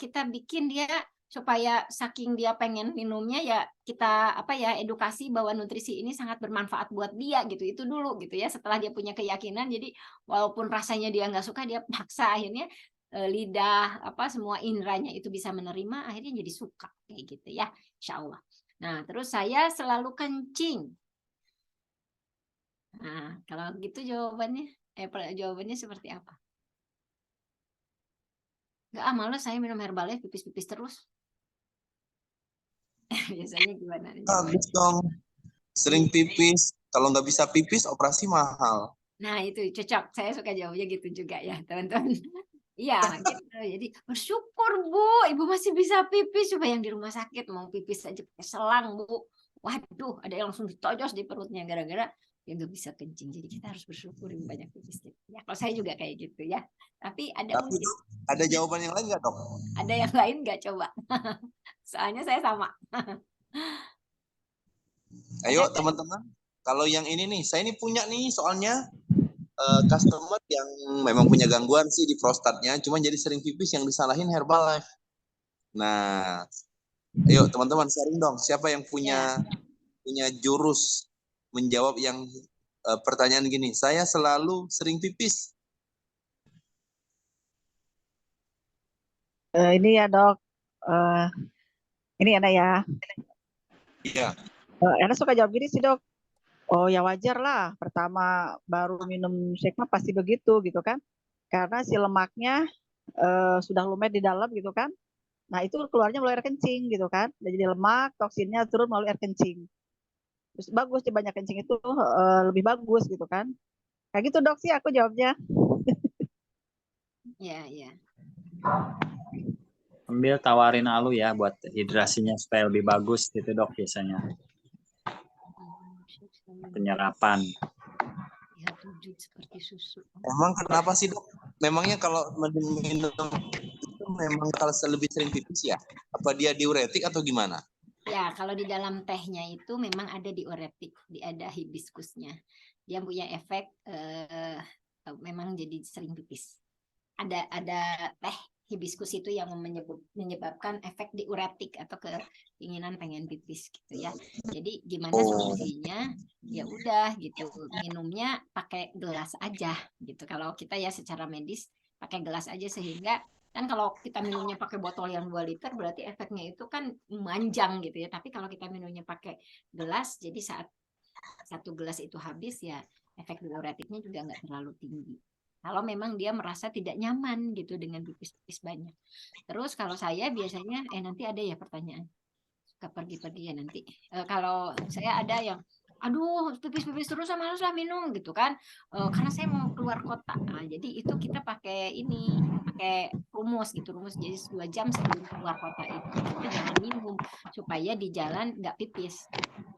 kita bikin dia supaya saking dia pengen minumnya ya kita edukasi bahwa nutrisi ini sangat bermanfaat buat dia gitu. Itu dulu gitu ya. Setelah dia punya keyakinan, jadi walaupun rasanya dia nggak suka, dia paksa akhirnya lidah semua indranya itu bisa menerima, akhirnya jadi suka kayak gitu ya, insya Allah. Nah, terus saya selalu kencing. Nah, kalau gitu jawabannya seperti apa? Nggak, males saya minum Herbalife pipis-pipis terus. Biasanya gimana? Bagus dong. Sering pipis. Kalau nggak bisa pipis, operasi mahal. Nah, itu cocok. Saya suka jawabnya gitu juga ya, teman-teman. Iya, gitu. Jadi bersyukur Bu, Ibu masih bisa pipis. Coba yang di rumah sakit mau pipis aja pakai selang Bu. Waduh, ada yang langsung ditojos di perutnya gara-gara dia nggak bisa kencing. Jadi kita harus bersyukur Ibu banyak pipis. Ya, kalau saya juga kayak gitu ya. Tapi mungkin ada jawaban yang lain nggak Dok? Ada yang lain nggak coba? Soalnya saya sama. Ayo teman-teman. Kalau yang ini nih, saya ini punya nih soalnya customer yang memang punya gangguan sih di prostatnya, cuman jadi sering pipis yang disalahin Herbalife. Nah, ayo teman-teman sharing dong, siapa yang punya jurus menjawab yang pertanyaan gini, saya selalu sering pipis. Ini ya Dok, ini ada ya. Iya. Enak suka jawab gini sih Dok. Oh ya wajar lah, pertama baru minum shake mah pasti begitu gitu kan. Karena si lemaknya sudah lumer di dalam gitu kan. Nah itu keluarnya melalui air kencing gitu kan. Jadi lemak, toksinnya turun melalui air kencing. Terus bagus sih banyak kencing itu lebih bagus gitu kan. Kayak gitu Dok sih aku jawabnya. Iya. Ambil tawarin alu ya buat hidrasinya supaya lebih bagus gitu Dok biasanya. Penyerapan. Ya, tujuh seperti susu. Emang kenapa sih Dok? Memangnya kalau minum itu memang kalau lebih sering pipis ya? Apa dia diuretik atau gimana? Ya, kalau di dalam tehnya itu memang ada diuretik, ada hibiskusnya. Dia punya efek memang jadi sering pipis. Ada teh hibiskus itu yang menyebabkan efek diuretik atau keinginan pengen pipis gitu ya. Jadi gimana solusinya? Ya udah gitu, minumnya pakai gelas aja gitu. Kalau kita ya secara medis pakai gelas aja sehingga kan kalau kita minumnya pakai botol yang 2 liter berarti efeknya itu kan memanjang gitu ya. Tapi kalau kita minumnya pakai gelas, jadi saat 1 gelas itu habis ya efek diuretiknya juga nggak terlalu tinggi. Kalau memang dia merasa tidak nyaman gitu dengan pipis-pipis banyak. Terus kalau saya biasanya nanti ada ya pertanyaan. Suka pergi-pergi ya nanti. Kalau saya ada yang aduh pipis terus malas lah minum gitu kan, karena saya mau keluar kota. Nah, jadi itu kita pakai rumus gitu, jadi 2 jam sebelum keluar kota itu kita jangan minum supaya di jalan nggak pipis.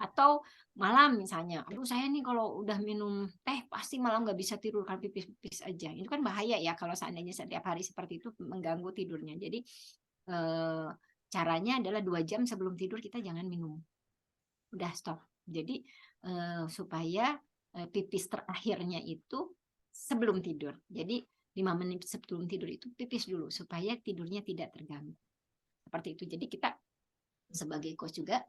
Atau malam misalnya, aduh saya nih kalau udah minum teh pasti malam nggak bisa tidur kalau pipis aja. Itu kan bahaya ya kalau seandainya setiap hari seperti itu mengganggu tidurnya. Jadi caranya adalah 2 jam sebelum tidur kita jangan minum. Udah stop. Jadi supaya pipis terakhirnya itu sebelum tidur. Jadi 5 menit sebelum tidur itu pipis dulu supaya tidurnya tidak terganggu. Seperti itu. Jadi kita sebagai coach juga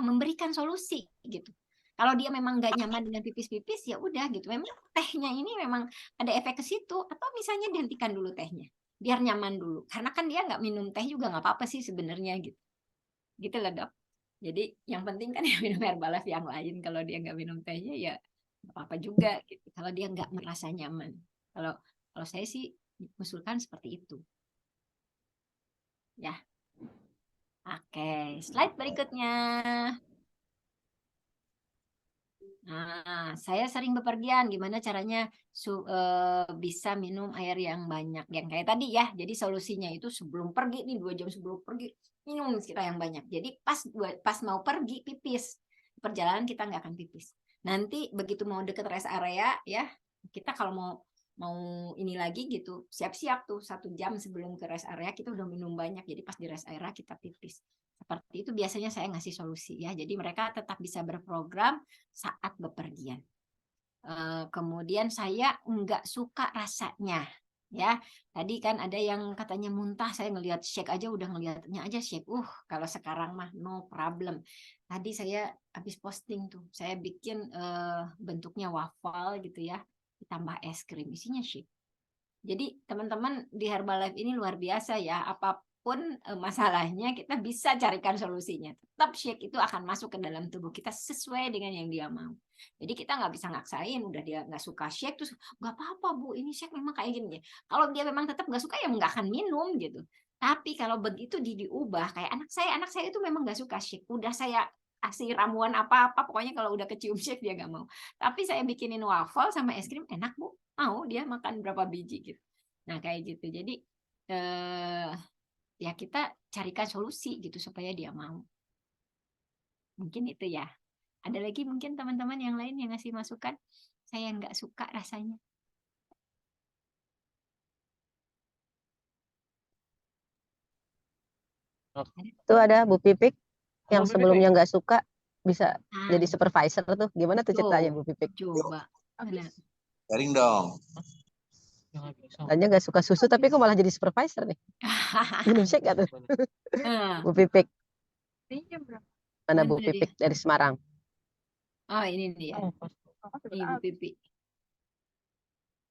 memberikan solusi gitu. Kalau dia memang nggak nyaman dengan pipis-pipis ya udah gitu. Memang tehnya ini memang ada efek ke situ, atau misalnya dihentikan dulu tehnya biar nyaman dulu. Karena kan dia nggak minum teh juga nggak apa-apa sih sebenarnya gitu. Gitu lah Dok. Jadi yang penting kan ya minum Herbalife yang lain. Kalau dia nggak minum tehnya ya nggak apa-apa juga gitu. Kalau dia nggak merasa nyaman. Kalau saya sih usulkan seperti itu. Ya. Oke, slide berikutnya. Nah, saya sering bepergian. Gimana caranya bisa minum air yang banyak? Yang kayak tadi ya. Jadi solusinya itu sebelum pergi nih, 2 jam sebelum pergi minum kita yang banyak. Jadi pas mau pergi pipis. Perjalanan kita nggak akan pipis. Nanti begitu mau deket rest area ya, kita kalau mau ini lagi gitu, siap-siap tuh 1 jam sebelum ke rest area kita udah minum banyak. Jadi pas di rest area kita pipis. Seperti itu biasanya saya ngasih solusi ya. Jadi mereka tetap bisa berprogram saat bepergian. Kemudian saya nggak suka rasanya. Ya, tadi kan ada yang katanya muntah, saya ngelihat shake aja udah ngelihatnya aja shake. Kalau sekarang mah no problem. Tadi saya habis posting tuh, saya bikin bentuknya waffle gitu ya, ditambah es krim, isinya shake. Jadi teman-teman di Herbalife ini luar biasa ya, apapun masalahnya kita bisa carikan solusinya. Tetap shake itu akan masuk ke dalam tubuh kita sesuai dengan yang dia mau. Jadi kita nggak bisa ngaksain, udah dia nggak suka shake terus nggak apa-apa Bu, ini shake memang kayak gini. Kalau dia memang tetap nggak suka ya nggak akan minum gitu. Tapi kalau begitu diubah, kayak anak saya itu memang nggak suka shake. Udah saya kasih ramuan apa-apa, pokoknya kalau udah kecium shake dia nggak mau. Tapi saya bikinin waffle sama es krim enak Bu, mau dia makan berapa biji gitu. Nah kayak gitu. Jadi ya kita carikan solusi gitu supaya dia mau. Mungkin itu ya. Ada lagi mungkin teman-teman yang lain yang ngasih masukan. Saya nggak suka rasanya. Itu ada Bu Pipik yang sebelumnya nggak suka bisa jadi supervisor tuh. Gimana tuh ceritanya Bu Pipik? Coba. Sharing dong. Tanya nggak suka susu tapi kok malah jadi supervisor nih. Minum shake gak tuh? Bu Pipik. Mana Bu Pipik dari Semarang? Oh ini dia. Ini Bu Pipik.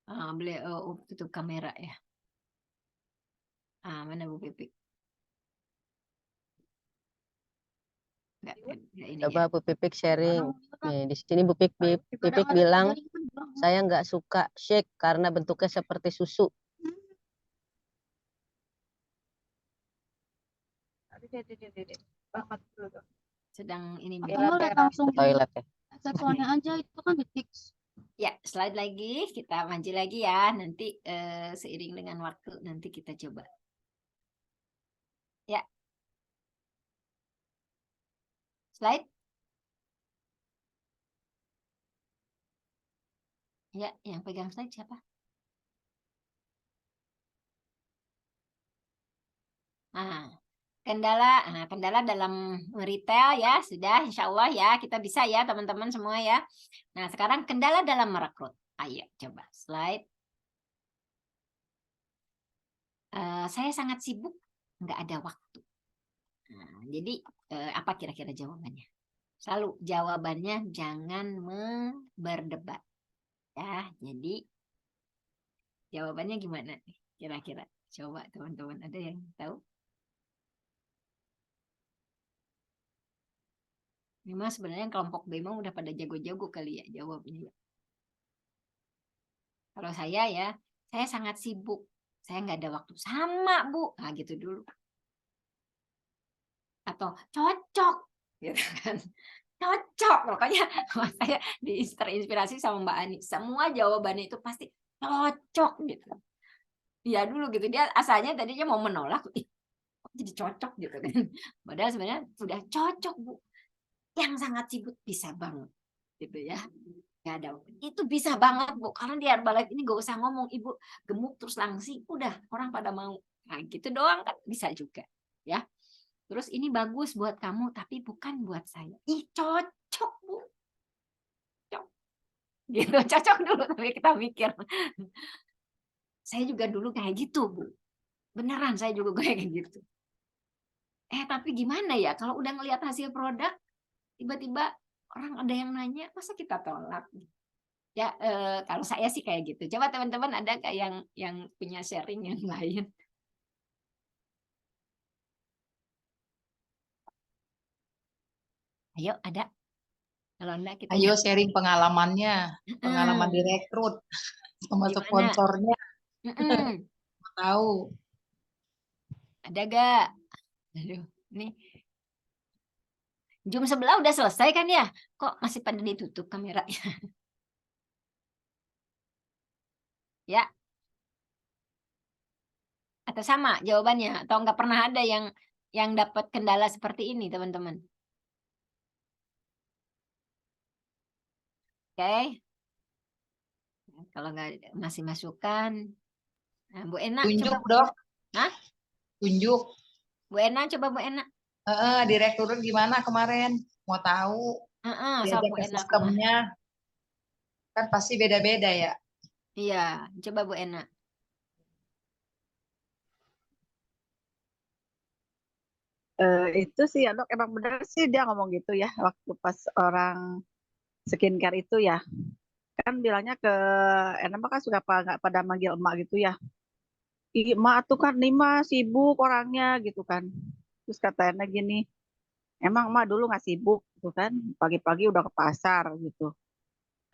Beliau tutup kamera ya. Mana Bu Pipik? Coba Bu Pipik sharing. Nih di sini Bu Pipik bilang saya nggak suka shake karena bentuknya seperti susu. Sedang ini langsung toilet ya. Satuannya aja itu kan di fix. Ya, slide lagi, kita maju lagi ya. Nanti seiring dengan waktu nanti kita coba. Ya. Slide. Ya, yang pegang slide siapa? Kendala dalam retail ya sudah, insya Allah ya kita bisa ya teman-teman semua ya. Nah sekarang kendala dalam merekrut. Ayo coba slide. Saya sangat sibuk, nggak ada waktu. Nah, jadi apa kira-kira jawabannya? Selalu jawabannya jangan berdebat. Ya, jadi jawabannya gimana nih kira-kira? Coba teman-teman ada yang tahu? Memang sebenarnya kelompok B memang udah pada jago-jago kali ya jawabnya. Kalau saya ya, saya sangat sibuk. Saya nggak ada waktu. Sama Bu, nah gitu dulu. Atau cocok, gitu kan? cocok. Pokoknya saya terinspirasi sama Mbak Ani. Semua jawabannya itu pasti cocok gitu. Dia dulu gitu, dia asalnya tadinya mau menolak, kok jadi cocok gitu kan. Padahal sebenarnya sudah cocok, Bu. Yang sangat sibuk bisa banget gitu ya. Gak ada. Itu bisa banget, Bu. Karena di Herbalife ini gak usah ngomong, Ibu gemuk terus langsing, udah orang pada mau. Nah, gitu doang kan bisa juga, ya. Terus ini bagus buat kamu tapi bukan buat saya. Ih, cocok, Bu. Cocok. Gitu, cocok dulu tapi kita mikir. Saya juga dulu kayak gitu, Bu. Beneran saya juga kayak gitu. Tapi gimana ya kalau udah ngelihat hasil produk tiba-tiba orang ada yang nanya, masa kita tolak? Ya, kalau saya sih kayak gitu. Coba teman-teman ada nggak yang punya sharing yang lain? Ayo, ada? Kalau enggak kita Ayo sharing pengalamannya, pengalaman direkrut sama Gimana? sponsornya. Tahu. Ada gak? Aduh, nih. Jam sebelah udah selesai kan ya? Kok masih pada ditutup kameranya? Ya. Atau sama jawabannya? Atau nggak pernah ada yang dapat kendala seperti ini, teman-teman? Oke. Kalau nggak masih masukan, nah, Bu Ena Tunjuk, coba. Dok. Hah? Tunjuk. Bu Ena, coba Bu Ena. Direktur gimana kemarin? Mau tahu? Soal Diajak Bu ke Ena sistemnya. Kan pasti beda-beda ya. Iya, coba Bu Ena. Itu sih ya dok, emang bener sih dia ngomong gitu ya waktu pas orang skincare itu ya, kan bilangnya ke emak kan suka nggak pada manggil emak gitu ya. Ih, emak tuh kan Nima sibuk orangnya gitu kan. Terus katanya gini, emang emak dulu nggak sibuk gitu kan, pagi-pagi udah ke pasar gitu,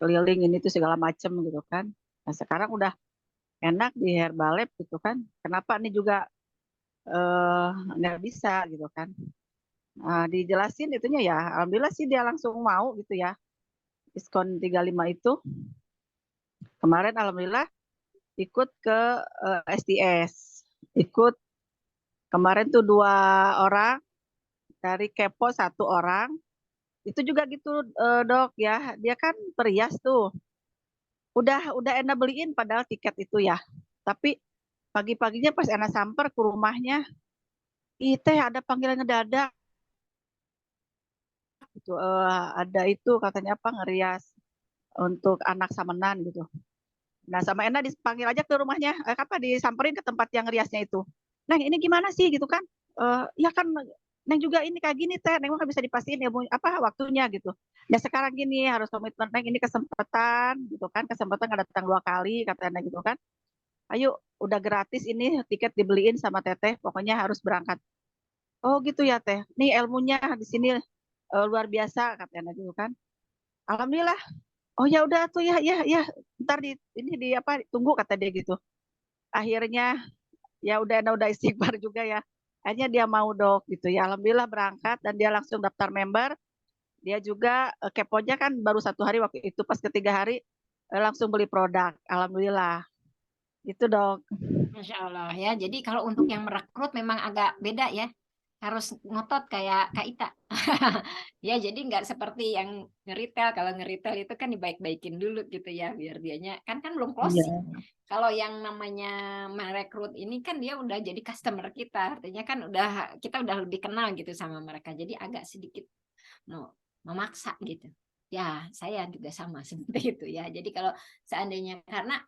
keliling ini tuh segala macem gitu kan. Nah sekarang udah enak di Herbalife gitu kan, kenapa nih juga nggak bisa gitu kan. Nah, dijelasin itunya ya, alhamdulillah sih dia langsung mau gitu ya, diskon 35 itu. Kemarin alhamdulillah ikut ke SDS, ikut kemarin tuh 2 orang, dari Kepo 1 orang, itu juga gitu dok ya, dia kan perias tuh, udah enak beliin padahal tiket itu ya, tapi pagi-paginya pas enak samper ke rumahnya, teh ada panggilan ngedadak gitu, ada itu katanya apa ngerias untuk anak samenan gitu. Nah sama Ena dipanggil aja ke rumahnya, disamperin ke tempat yang riasnya itu. Neng ini gimana sih gitu kan? Ya kan Neng juga ini kayak gini teh, Neng nggak bisa dipastiin ya waktunya gitu. Ya sekarang gini harus komitmen Neng, ini kesempatan gitu kan, kesempatan nggak datang 2 kali katanya gitu kan. Ayo udah gratis ini tiket dibeliin sama teteh, pokoknya harus berangkat. Oh gitu ya teh, nih ilmunya di sini luar biasa katanya gitu kan. Alhamdulillah. Oh ya udah tuh ya ya ya, ntar ini di apa tunggu kata dia gitu. Akhirnya ya udah istighfar juga ya, akhirnya dia mau dok gitu ya, alhamdulillah berangkat dan dia langsung daftar member. Dia juga keponya kan baru 1 hari waktu itu, pas ketiga hari langsung beli produk, alhamdulillah itu dok. Masya Allah ya. Jadi kalau untuk yang merekrut memang agak beda ya. Harus ngotot kayak Kak Ita. Ya, jadi nggak seperti yang ngeritel. Kalau ngeritel itu kan dibaik-baikin dulu gitu ya, biar dianya kan belum Iya. closing. Kalau yang namanya merekrut ini kan dia udah jadi customer kita. Artinya kan kita udah lebih kenal gitu sama mereka. Jadi agak sedikit memaksa gitu. Ya, saya juga sama seperti itu ya. Jadi kalau seandainya karena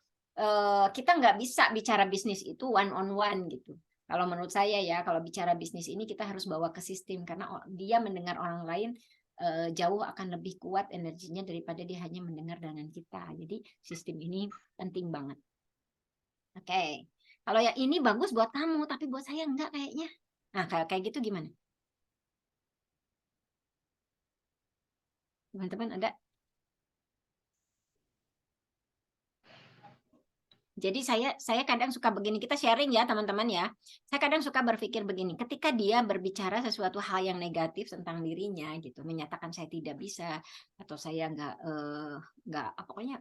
kita nggak bisa bicara bisnis itu one on one gitu. Kalau menurut saya ya, kalau bicara bisnis ini kita harus bawa ke sistem karena dia mendengar orang lain jauh akan lebih kuat energinya daripada dia hanya mendengar dengan kita. Jadi sistem ini penting banget. Oke. Kalau yang ini bagus buat kamu, tapi buat saya enggak kayaknya. Nah, kayak gitu gimana? Teman-teman ada? Jadi saya kadang suka begini, kita sharing ya teman-teman ya. Saya kadang suka berpikir begini, ketika dia berbicara sesuatu hal yang negatif tentang dirinya gitu, menyatakan saya tidak bisa atau saya nggak pokoknya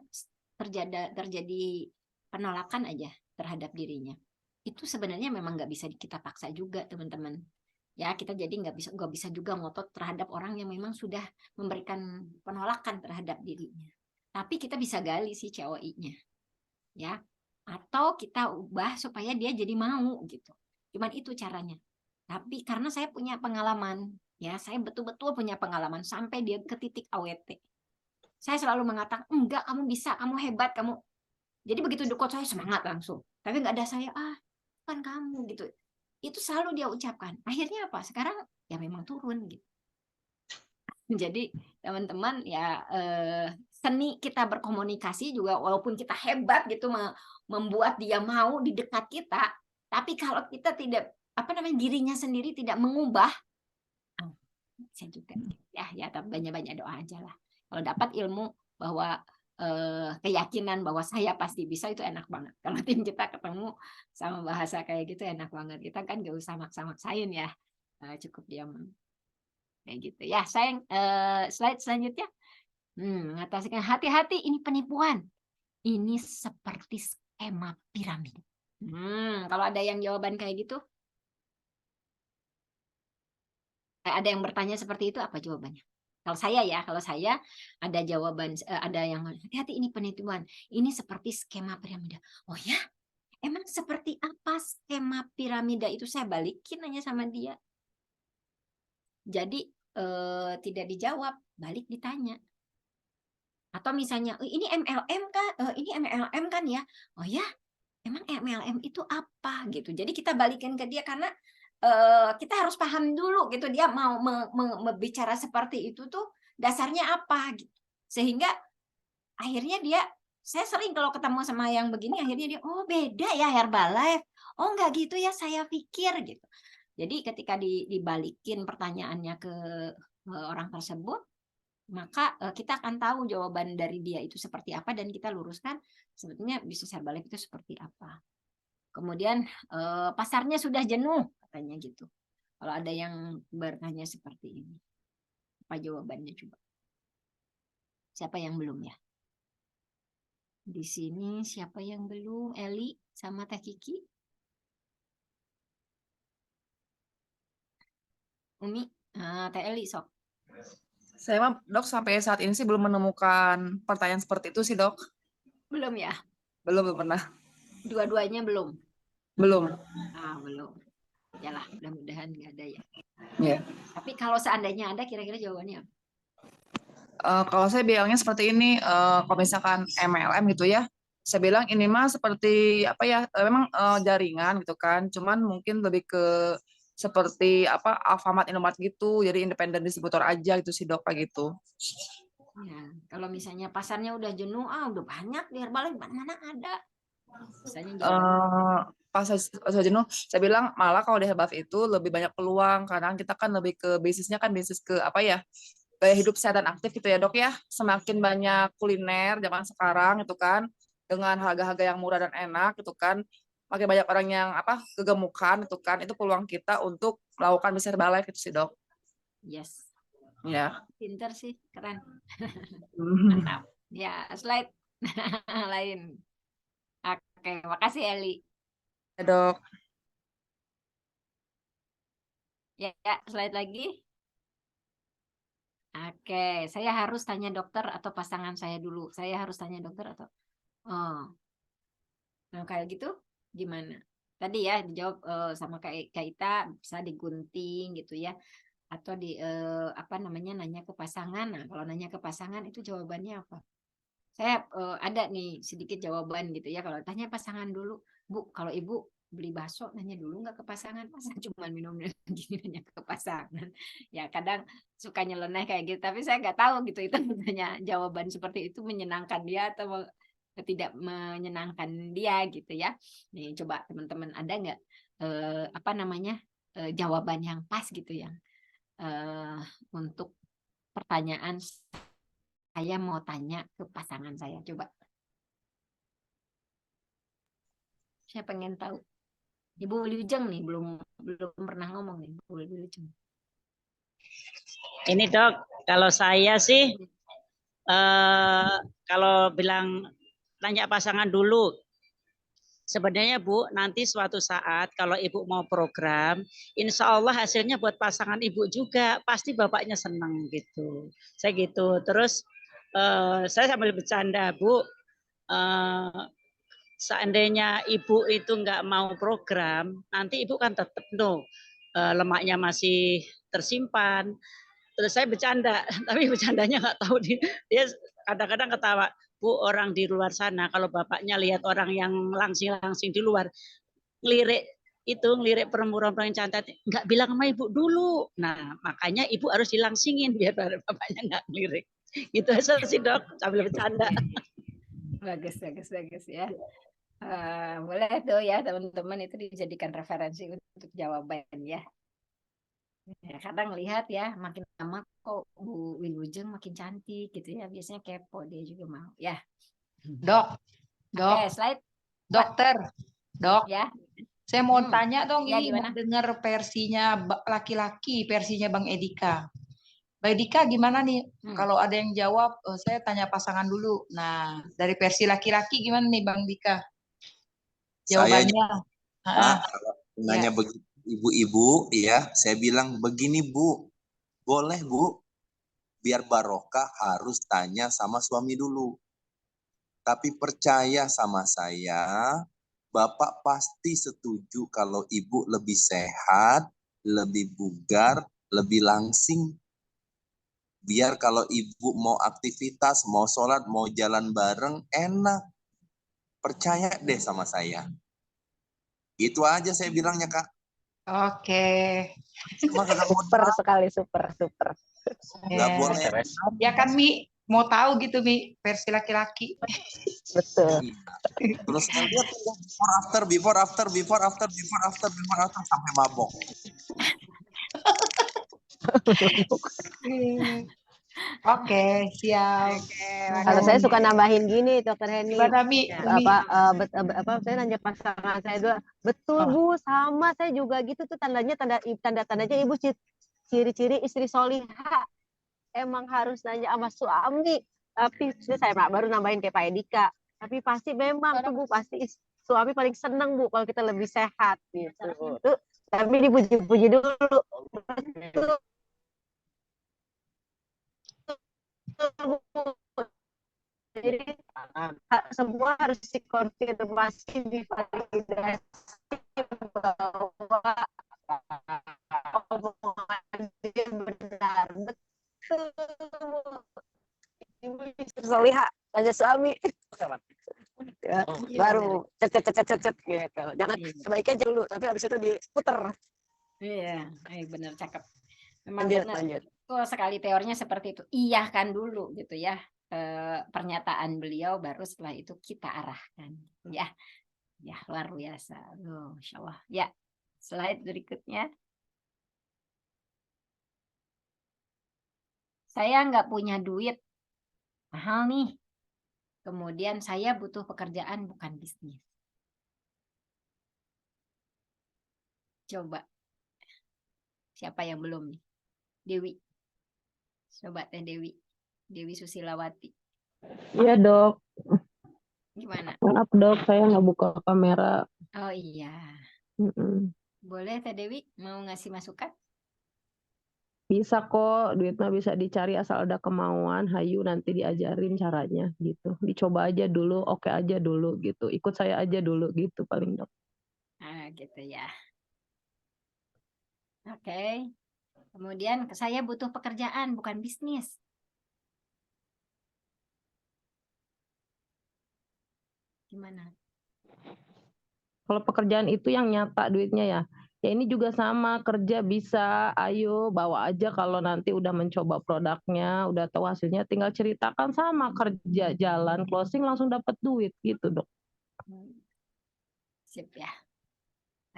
terjadi penolakan aja terhadap dirinya. Itu sebenarnya memang nggak bisa kita paksa juga teman-teman. Ya kita jadi nggak bisa juga ngotot terhadap orang yang memang sudah memberikan penolakan terhadap dirinya. Tapi kita bisa gali si COI-nya, ya. Atau kita ubah supaya dia jadi mau gitu. Cuman itu caranya. Tapi karena saya punya pengalaman, ya saya betul-betul punya pengalaman sampai dia ke titik AWT. Saya selalu mengatakan, enggak, kamu bisa, kamu hebat, kamu. Jadi begitu dekat saya semangat langsung. Tapi nggak ada saya, kan kamu gitu. Itu selalu dia ucapkan. Akhirnya apa? Sekarang ya memang turun gitu. Jadi teman-teman ya seni kita berkomunikasi juga walaupun kita hebat gitu membuat dia mau di dekat kita, tapi kalau kita tidak dirinya sendiri tidak mengubah, saya juga ya tapi banyak-banyak doa aja lah. Kalau dapat ilmu bahwa keyakinan bahwa saya pasti bisa itu enak banget. Kalau tim kita ketemu sama bahasa kayak gitu enak banget. Kita kan gak usah maksa-maksain ya, cukup diam kayak gitu ya. Sayang slide selanjutnya. Mengatasikan hati-hati ini penipuan. Ini seperti skema piramida. Kalau ada yang jawaban kayak gitu, ada yang bertanya seperti itu, apa jawabannya? Kalau saya ada jawaban, ada yang hati-hati ini penipuan. Ini seperti skema piramida. Oh ya, emang seperti apa skema piramida itu? Saya balikin nanya sama dia. Jadi tidak dijawab, balik ditanya. Atau misalnya, ini MLM kan? Ini MLM kan ya? Oh ya, emang MLM itu apa gitu. Jadi kita balikin ke dia karena kita harus paham dulu gitu dia mau bicara seperti itu tuh dasarnya apa gitu. Sehingga akhirnya saya sering kalau ketemu sama yang begini akhirnya dia oh beda ya Herbalife. Oh enggak gitu ya saya pikir gitu. Jadi ketika dibalikin pertanyaannya ke orang tersebut, maka kita akan tahu jawaban dari dia itu seperti apa dan kita luruskan sebetulnya bisnis Herbalife itu seperti apa. Kemudian pasarnya sudah jenuh katanya gitu. Kalau ada yang bertanya seperti ini, apa jawabannya coba? Siapa yang belum ya? Di sini siapa yang belum? Eli sama Teh Kiki? Umi, Teh Eli sok. Saya mah dok sampai saat ini sih belum menemukan pertanyaan seperti itu sih dok. Belum ya? Belum pernah. Dua-duanya belum? Belum. Belum. Yalah, mudah-mudahan nggak ada ya. Yeah. Tapi kalau seandainya ada, kira-kira jawabannya apa? Kalau saya bilangnya seperti ini, kalau misalkan MLM gitu ya, saya bilang ini mah seperti apa ya, memang jaringan gitu kan, cuman mungkin lebih ke seperti Alfamart, Indomart gitu, jadi independen distributor aja gitu sih dok, kayak gitu. Ya, kalau misalnya pasarnya udah jenuh, udah banyak di Herbalife, mana ada. Pas saya jenuh, saya bilang malah kalau di Herbalife itu lebih banyak peluang, karena kita kan lebih ke bisnisnya kan bisnis ke apa ya, gaya hidup sehat dan aktif gitu ya dok ya. Semakin banyak kuliner zaman sekarang itu kan, dengan harga-harga yang murah dan enak itu kan, makin banyak orang yang kegemukan itu kan, itu peluang kita untuk melakukan bisnis Herbalife gitu sih dok. Yes. Ya. Pinter sih, keren. Mantap. Ya, slide lain. Oke, makasih Eli. Ya dok. Ya, slide lagi. Oke, saya harus tanya dokter atau pasangan saya dulu. Saya harus tanya dokter atau nah kayak gitu gimana? Tadi ya dijawab sama kayak Ita bisa digunting gitu ya. Atau nanya ke pasangan. Nah, kalau nanya ke pasangan itu jawabannya apa? Saya ada nih sedikit jawaban gitu ya. Kalau tanya pasangan dulu, Bu, kalau Ibu beli bakso nanya dulu nggak ke pasangan? Masa cuma minum gini nanya ke pasangan? Ya kadang suka nyeleneh kayak gitu, tapi saya nggak tahu gitu itu tanya jawaban seperti itu menyenangkan dia atau tidak menyenangkan dia gitu ya. Nih coba teman-teman ada nggak jawaban yang pas gitu ya untuk pertanyaan saya mau tanya ke pasangan saya, coba. Saya pengen tahu. Ibu Wilujeng nih belum pernah ngomong nih, Bu Wilujeng. Ini dok, kalau saya sih kalau bilang tanya pasangan dulu. Sebenarnya Bu, nanti suatu saat kalau Ibu mau program, insya Allah hasilnya buat pasangan Ibu juga, pasti bapaknya senang gitu. Saya gitu. Terus saya sambil bercanda, Bu, seandainya Ibu itu nggak mau program, nanti Ibu kan tetap lemaknya masih tersimpan. Terus saya bercanda, tapi bercandanya nggak tahu dia kadang-kadang ketawa. Bu, orang di luar sana kalau bapaknya lihat orang yang langsing-langsing di luar, ngelirik perempuan-perempuan yang cantik, nggak bilang sama ibu dulu. Nah, makanya ibu harus dilangsingin biar bapaknya nggak ngelirik. Gitu aja sih dok, sambil bercanda. Bagus ya. Boleh tuh ya teman-teman, itu dijadikan referensi untuk jawaban ya. Kadang lihat ya, makin lama kok Bu Wilujeng makin cantik gitu ya. Biasanya kepo, dia juga mau ya. Dok. Oke, slide. Dokter. Dok. Ya. Saya mau tanya dong, Ya, ini gimana? mau dengar versinya laki-laki, versinya Bang Edika. Bang Edika gimana nih? Kalau ada yang jawab, saya tanya pasangan dulu. Nah, dari versi laki-laki gimana nih Bang Dika? Jawabannya. Kalau nanya begitu ibu-ibu ya, saya bilang begini Bu, boleh Bu, biar barokah harus tanya sama suami dulu. Tapi percaya sama saya, Bapak pasti setuju kalau ibu lebih sehat, lebih bugar, lebih langsing. Biar kalau ibu mau aktivitas, mau sholat, mau jalan bareng, enak. Percaya deh sama saya. Itu aja saya bilangnya, Kak. Oke. Super sekali, super. Nggak boleh. Ya kan Mi, mau tahu gitu Mi, versi laki-laki. Betul. Terus saya lihat before after sampai mabok. Oke, siap. Kalau saya suka nambahin gini, Dokter Heni. Gimana, Mi? Saya nanya pasangan saya dulu, betul Bu, sama saya juga gitu tuh tanda-tandanya Ibu ciri-ciri istri solihah. Emang harus nanya sama suami. Tapi saya baru nambahin kayak Pak Edika. Tapi pasti memang tuh Bu, pasti suami paling seneng Bu kalau kita lebih sehat gitu. Tuh, tapi dipuji-puji dulu. Jadi semua harus dikonfirmasi, divalidasi bahwa omongan dia benar. Betul. Ibu solihah, tanya suami. Ya, baru cet gitu. Jangan sebaiknya dulu, tapi habis itu diputer. Iya, benar, cakep. Memang benar. Betul sekali teorinya seperti itu. Iyahkan dulu gitu ya. Pernyataan beliau, baru setelah itu kita arahkan ya. Luar biasa. Insya Allah ya. Slide berikutnya. Saya nggak punya duit, mahal nih, kemudian saya butuh pekerjaan bukan bisnis. Coba siapa yang belum nih? Dewi, coba Teh Dewi Susilawati. Iya dok. Gimana? Maaf dok, saya nggak buka kamera. Oh iya. Boleh Teh Dewi mau ngasih masukan? Bisa kok, duit mah bisa dicari asal ada kemauan. Hayu nanti diajarin caranya gitu. Dicoba aja dulu, oke aja dulu gitu. Ikut saya aja dulu gitu paling dok. Gitu ya. Oke. Kemudian saya butuh pekerjaan bukan bisnis. Gimana? Kalau pekerjaan itu yang nyata duitnya ya. Ya ini juga sama, kerja bisa, ayo bawa aja kalau nanti udah mencoba produknya, udah tahu hasilnya, tinggal ceritakan sama kerja, jalan, closing langsung dapat duit gitu dok. Sip ya.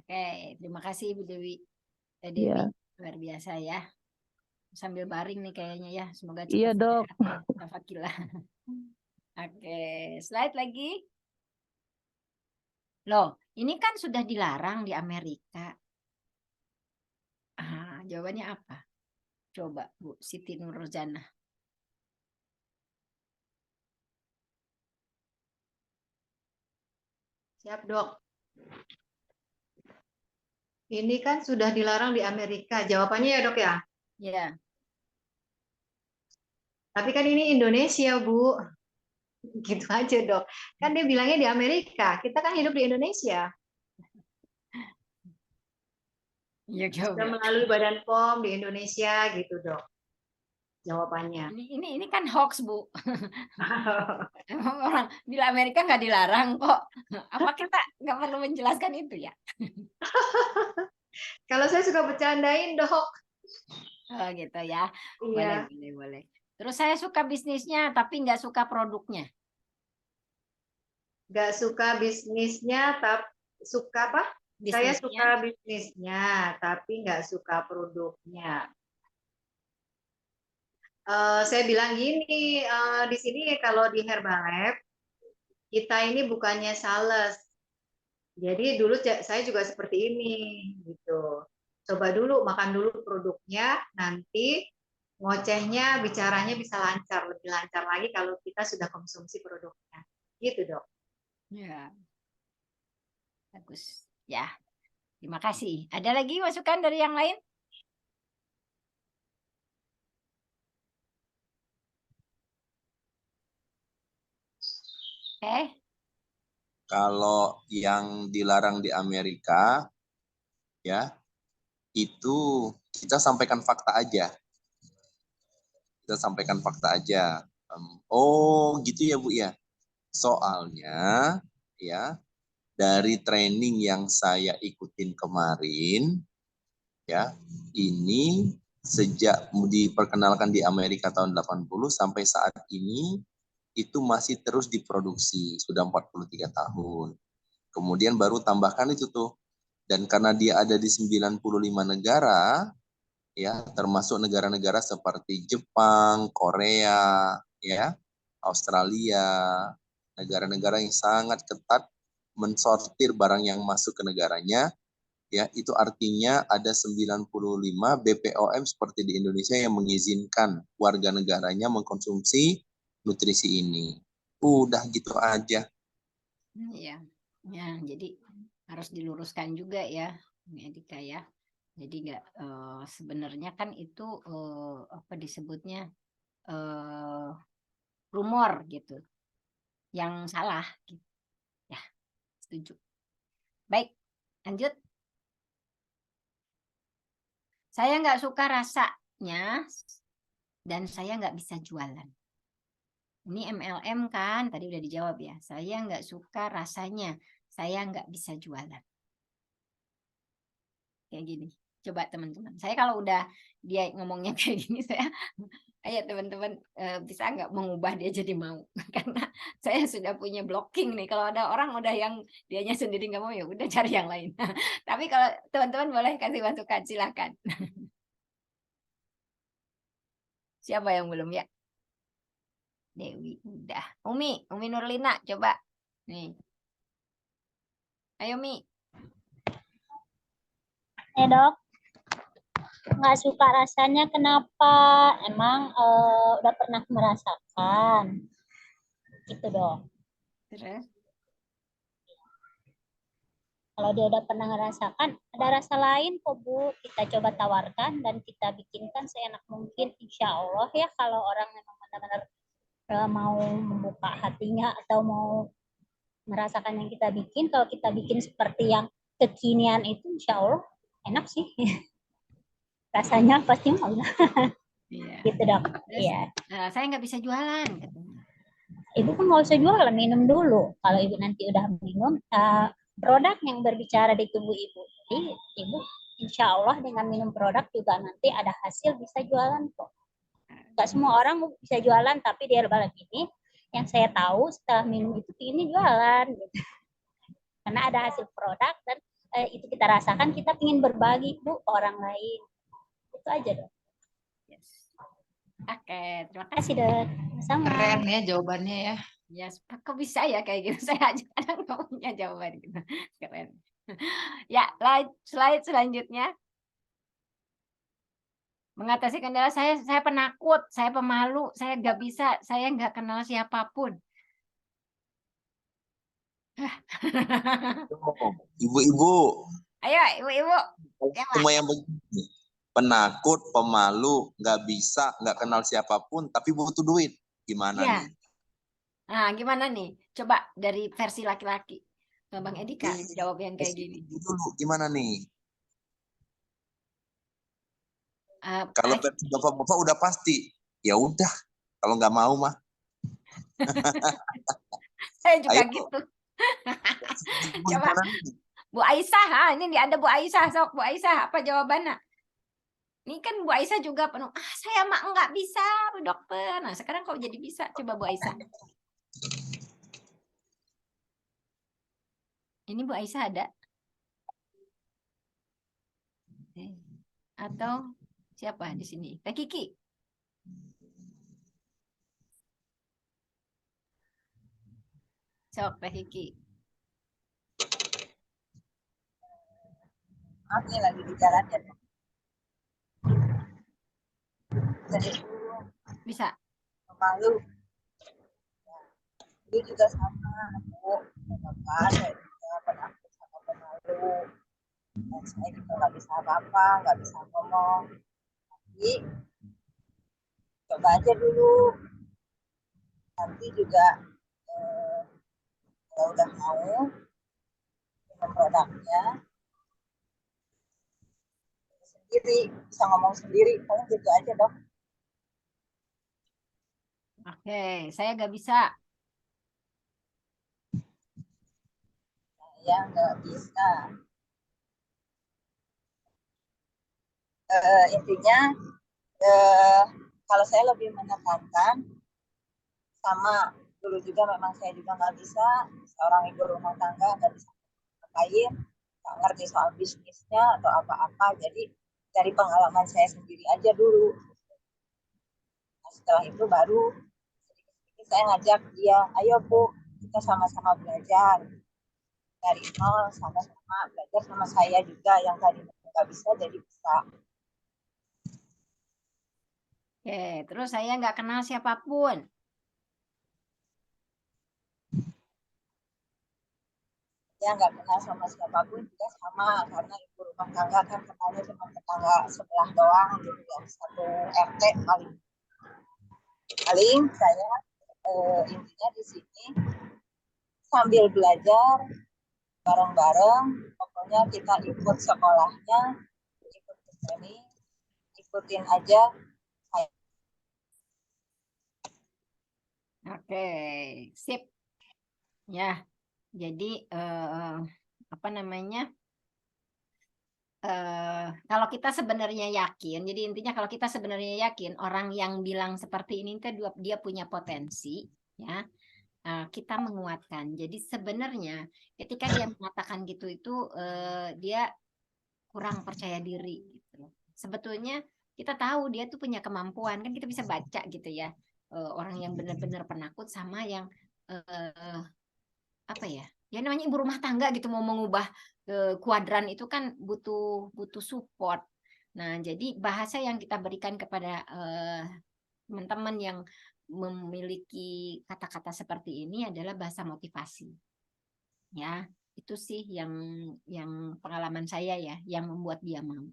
Oke, terima kasih Bu Dewi. Dewi, luar biasa ya. Sambil baring nih kayaknya ya, semoga cepat. Iya dok. Alhamdulillah. Oke, slide lagi. Loh, Ini kan sudah dilarang di Amerika. Jawabannya apa? Coba Bu Siti Nurjana. Siap, Dok. Ini kan sudah dilarang di Amerika. Jawabannya ya, Dok ya? Ya. Tapi kan ini Indonesia, Bu. Gitu aja, Dok. Kan dia bilangnya di Amerika. Kita kan hidup di Indonesia. Ya, Sudah melalui Badan POM di Indonesia gitu, Dok. Jawabannya. Ini kan hoax, Bu. Emang orang bila Amerika nggak dilarang kok. Apa kita nggak perlu menjelaskan itu ya? Kalau saya suka bercandain, Dok. Oh gitu ya. Iya. Boleh. Terus saya suka bisnisnya tapi nggak suka produknya. Nggak suka bisnisnya, tapi suka apa? Saya Bisnisnya. suka bisnisnya, tapi nggak suka produknya. Saya bilang gini, di sini kalau di Herbalife, kita ini bukannya sales. Jadi dulu saya juga seperti ini, gitu. Coba dulu, makan dulu produknya, nanti ngocehnya, bicaranya bisa lancar, lebih lancar lagi kalau kita sudah konsumsi produknya. Gitu, Dok. Ya. Bagus. Ya. Terima kasih. Ada lagi masukan dari yang lain? Kalau yang dilarang di Amerika, ya, itu kita sampaikan fakta aja. Kita sampaikan fakta aja. Oh, gitu ya, Bu ya. Soalnya, ya, dari training yang saya ikutin kemarin, ya, ini sejak diperkenalkan di Amerika tahun 80 sampai saat ini itu masih terus diproduksi, sudah 43 tahun. Kemudian baru tambahkan itu tuh. Dan karena dia ada di 95 negara, ya, termasuk negara-negara seperti Jepang, Korea, ya, Australia, negara-negara yang sangat ketat mensortir barang yang masuk ke negaranya, ya, itu artinya ada 95 BPOM seperti di Indonesia yang mengizinkan warga negaranya mengkonsumsi nutrisi ini. Udah gitu aja. Iya. Ya, jadi harus diluruskan juga ya, Edika ya. Jadi nggak sebenarnya kan itu apa disebutnya rumor gitu, yang salah. Gitu. Ya, setuju. Baik, lanjut. Saya nggak suka rasanya dan saya nggak bisa jualan. Ini MLM kan, tadi udah dijawab ya. Saya nggak suka rasanya, saya nggak bisa jualan. Kayak gini. Coba teman-teman. Saya kalau udah dia ngomongnya kayak gini, saya, ayo teman-teman bisa nggak mengubah dia jadi mau? Karena saya sudah punya blocking nih. Kalau ada orang udah yang dianya sendiri nggak mau, ya udah cari yang lain. Tapi kalau teman-teman boleh kasih masukan, silakan. Siapa yang belum ya? Dewi udah. Umi Nurlina coba. Nih. Ayo Mi. Dok, nggak suka rasanya kenapa? Emang udah pernah merasakan? Gitu dong. Terus? Kalau dia udah pernah merasakan, ada rasa lain kok Bu. Kita coba tawarkan dan kita bikinkan seenak mungkin. Insya Allah ya, kalau orang memang benar-benar mau membuka hatinya atau mau merasakan yang kita bikin, kalau kita bikin seperti yang kekinian itu, insya Allah enak sih. Rasanya pasti mau. Iya. Gitu Dok. Iya. Saya nggak bisa jualan. Ibu kan nggak usah jualan, minum dulu. Kalau Ibu nanti udah minum, produk yang berbicara di tubuh Ibu. Jadi Ibu insya Allah dengan minum produk juga nanti ada hasil bisa jualan kok. Nggak semua orang bisa jualan, tapi di Herbalife ini yang saya tahu setelah minum itu ini jualan. Gitu. Karena ada hasil produk dan itu kita rasakan, kita ingin berbagi Bu ke orang lain. Itu aja Dok. Oke, terima kasih Dok. Sama. Keren ya jawabannya ya. Ya, kok bisa ya kayak gitu? Saya aja kadang nggak punya jawaban gitu. Keren. Ya, slide selanjutnya. Mengatasi kendala saya penakut, saya pemalu, saya nggak bisa, saya nggak kenal siapapun. Ibu-ibu, Ayo, ibu-ibu. semua yang begini, penakut, pemalu, nggak bisa, nggak kenal siapapun, tapi butuh duit. Gimana Ya. nih? Nah, gimana nih? Coba dari versi laki-laki. Bang Edika jawab yang kayak gini. Dulu gimana nih? Uh, Kalau versi bapak-bapak udah pasti, ya udah. Kalau nggak mau mah. Saya juga Ayo. gitu. Coba Bu Aisyah, ini ada Bu Aisyah, sok Bu Aisyah, apa jawabannya? Ini kan Bu Aisyah juga penuh, saya mah nggak bisa, Bu Dokter. Nah, sekarang kok jadi bisa? Coba Bu Aisyah. Ini Bu Aisyah ada? Atau siapa di sini? Teh Kiki. Sok, Teh Kiki. Maaf nih lagi di jalan ya. Jadi bisa. Malu. Itu juga sama, Bu. Bapak, saya juga penakut sama pemalu. Dan saya juga nggak bisa apa-apa, nggak bisa ngomong. Tapi coba aja dulu. Nanti juga kalau udah mau dengan produknya sendiri, bisa ngomong sendiri, paling gitu aja dok. Oke, saya nggak bisa. Saya nggak bisa. Intinya kalau saya lebih menekankan sama dulu juga memang saya juga nggak bisa, seorang ibu rumah tangga nggak bisa ngapain, nggak ngerti soal bisnisnya atau apa-apa, jadi dari pengalaman saya sendiri aja dulu. Nah, setelah itu baru sedikit-sedikit saya ngajak dia, ayo Bu, kita sama-sama belajar dari nol, sama-sama belajar sama saya juga yang tadi nggak bisa jadi bisa. Oke, terus saya nggak kenal siapapun. Ya nggak kenal sama siapapun juga sama, karena ibu rumah tangga kan kenalnya cuma tetangga sebelah doang gitu, yang satu RT paling saya intinya di sini sambil belajar bareng-bareng, pokoknya kita ikut sekolahnya, ikut training, ikutin aja. Oke, sip. Ya, jadi apa namanya? Kalau kita sebenarnya yakin, jadi intinya kalau kita sebenarnya yakin orang yang bilang seperti ini dia punya potensi, ya, kita menguatkan. Jadi sebenarnya ketika dia mengatakan gitu itu dia kurang percaya diri. Gitu. Sebetulnya kita tahu dia tuh punya kemampuan, kan kita bisa baca gitu ya, orang yang benar-benar penakut sama yang apa ya? Ya namanya ibu rumah tangga gitu mau mengubah kuadran itu kan butuh support. Nah, jadi bahasa yang kita berikan kepada teman-teman yang memiliki kata-kata seperti ini adalah bahasa motivasi. Ya, itu sih yang pengalaman saya ya, yang membuat dia mau.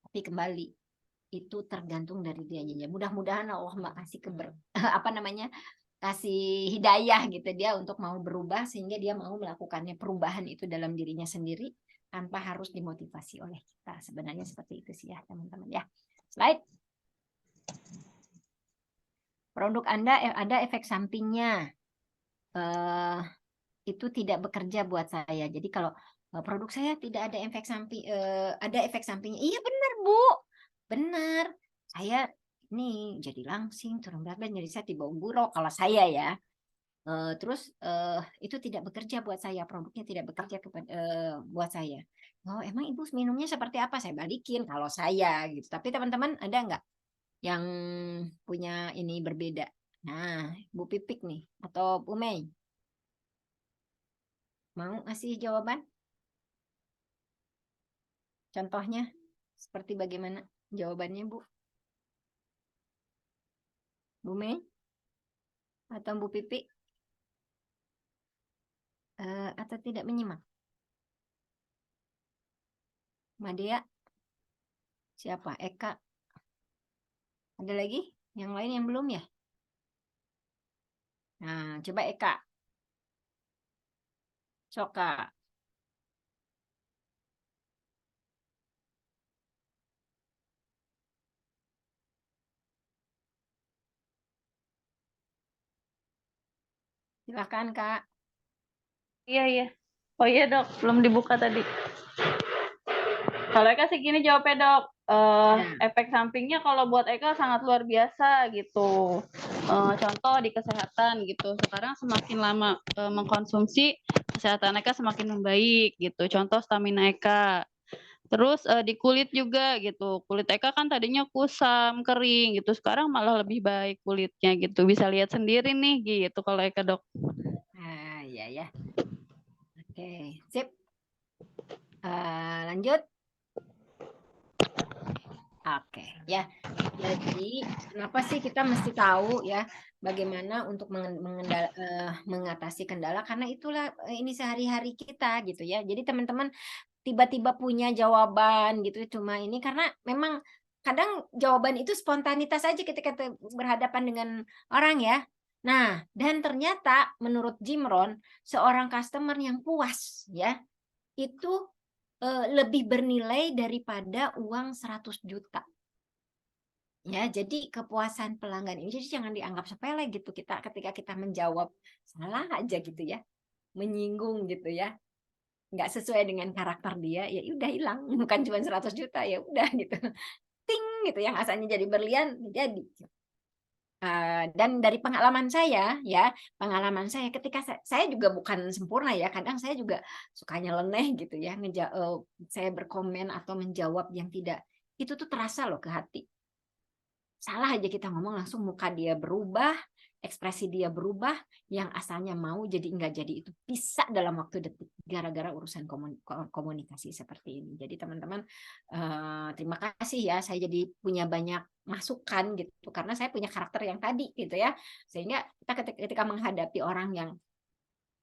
Tapi kembali itu tergantung dari dianya. Mudah-mudahan Allah kasih apa namanya? Kasih hidayah gitu dia untuk mau berubah sehingga dia mau melakukannya perubahan itu dalam dirinya sendiri tanpa harus dimotivasi oleh kita. Sebenarnya seperti itu sih ya teman-teman ya. Slide. Produk Anda ada efek sampingnya. Itu tidak bekerja buat saya. Jadi kalau produk saya tidak ada efek samping, ada efek sampingnya. Iya benar Bu, benar. Saya ini jadi langsing, turun berat badan, jadi saya tiba buruk kalau saya ya. Terus itu tidak bekerja buat saya, produknya tidak bekerja buat saya. Oh emang Ibu minumnya seperti apa? Saya balikin kalau saya gitu. Tapi teman-teman ada nggak yang punya ini berbeda? Nah, Bu Pipik nih atau Bu Mei. Mau ngasih jawaban? Contohnya seperti bagaimana jawabannya, Bu? Bu Mei atau Bu Pipik? Atau tidak menyimak? Madea? Siapa? Eka? Ada lagi? Yang lain yang belum ya? Nah, coba Eka. Soka. Silakan, Kak. Iya. Oh iya dok, belum dibuka tadi. Kalau Eka sih gini jawabnya dok, efek sampingnya kalau buat Eka sangat luar biasa gitu. Contoh di kesehatan gitu, sekarang semakin lama mengkonsumsi, kesehatan Eka semakin membaik gitu. Contoh stamina Eka. Terus di kulit juga gitu, kulit Eka kan tadinya kusam, kering gitu, sekarang malah lebih baik kulitnya gitu. Bisa lihat sendiri nih gitu kalau Eka dok. Nah, iya ya. Oke, sip. Lanjut. Oke, ya. Jadi, kenapa sih kita mesti tahu ya bagaimana untuk mengatasi kendala? Karena itulah ini sehari-hari kita gitu ya. Jadi teman-teman tiba-tiba punya jawaban gitu, cuma ini karena memang kadang jawaban itu spontanitas aja ketika kita berhadapan dengan orang ya. Nah, dan ternyata menurut Jim Rohn, seorang customer yang puas ya, itu lebih bernilai daripada uang 100 juta. Ya, jadi kepuasan pelanggan ini jadi jangan dianggap sepele gitu kita ketika kita menjawab salah aja gitu ya. Menyinggung gitu ya. Nggak sesuai dengan karakter dia, ya udah hilang. Bukan cuma 100 juta ya udah gitu. Ting gitu yang asalnya jadi berlian jadi. Dan dari pengalaman saya ya, pengalaman saya ketika saya juga bukan sempurna ya, kadang saya juga suka nyeleneh gitu ya, saya berkomen atau menjawab yang tidak, itu tuh terasa loh ke hati. Salah aja kita ngomong langsung muka dia berubah, ekspresi dia berubah, yang asalnya mau jadi enggak jadi itu bisa dalam waktu detik gara-gara urusan komunikasi seperti ini. Jadi teman-teman terima kasih ya, saya jadi punya banyak masukan gitu karena saya punya karakter yang tadi gitu ya, sehingga kita ketika menghadapi orang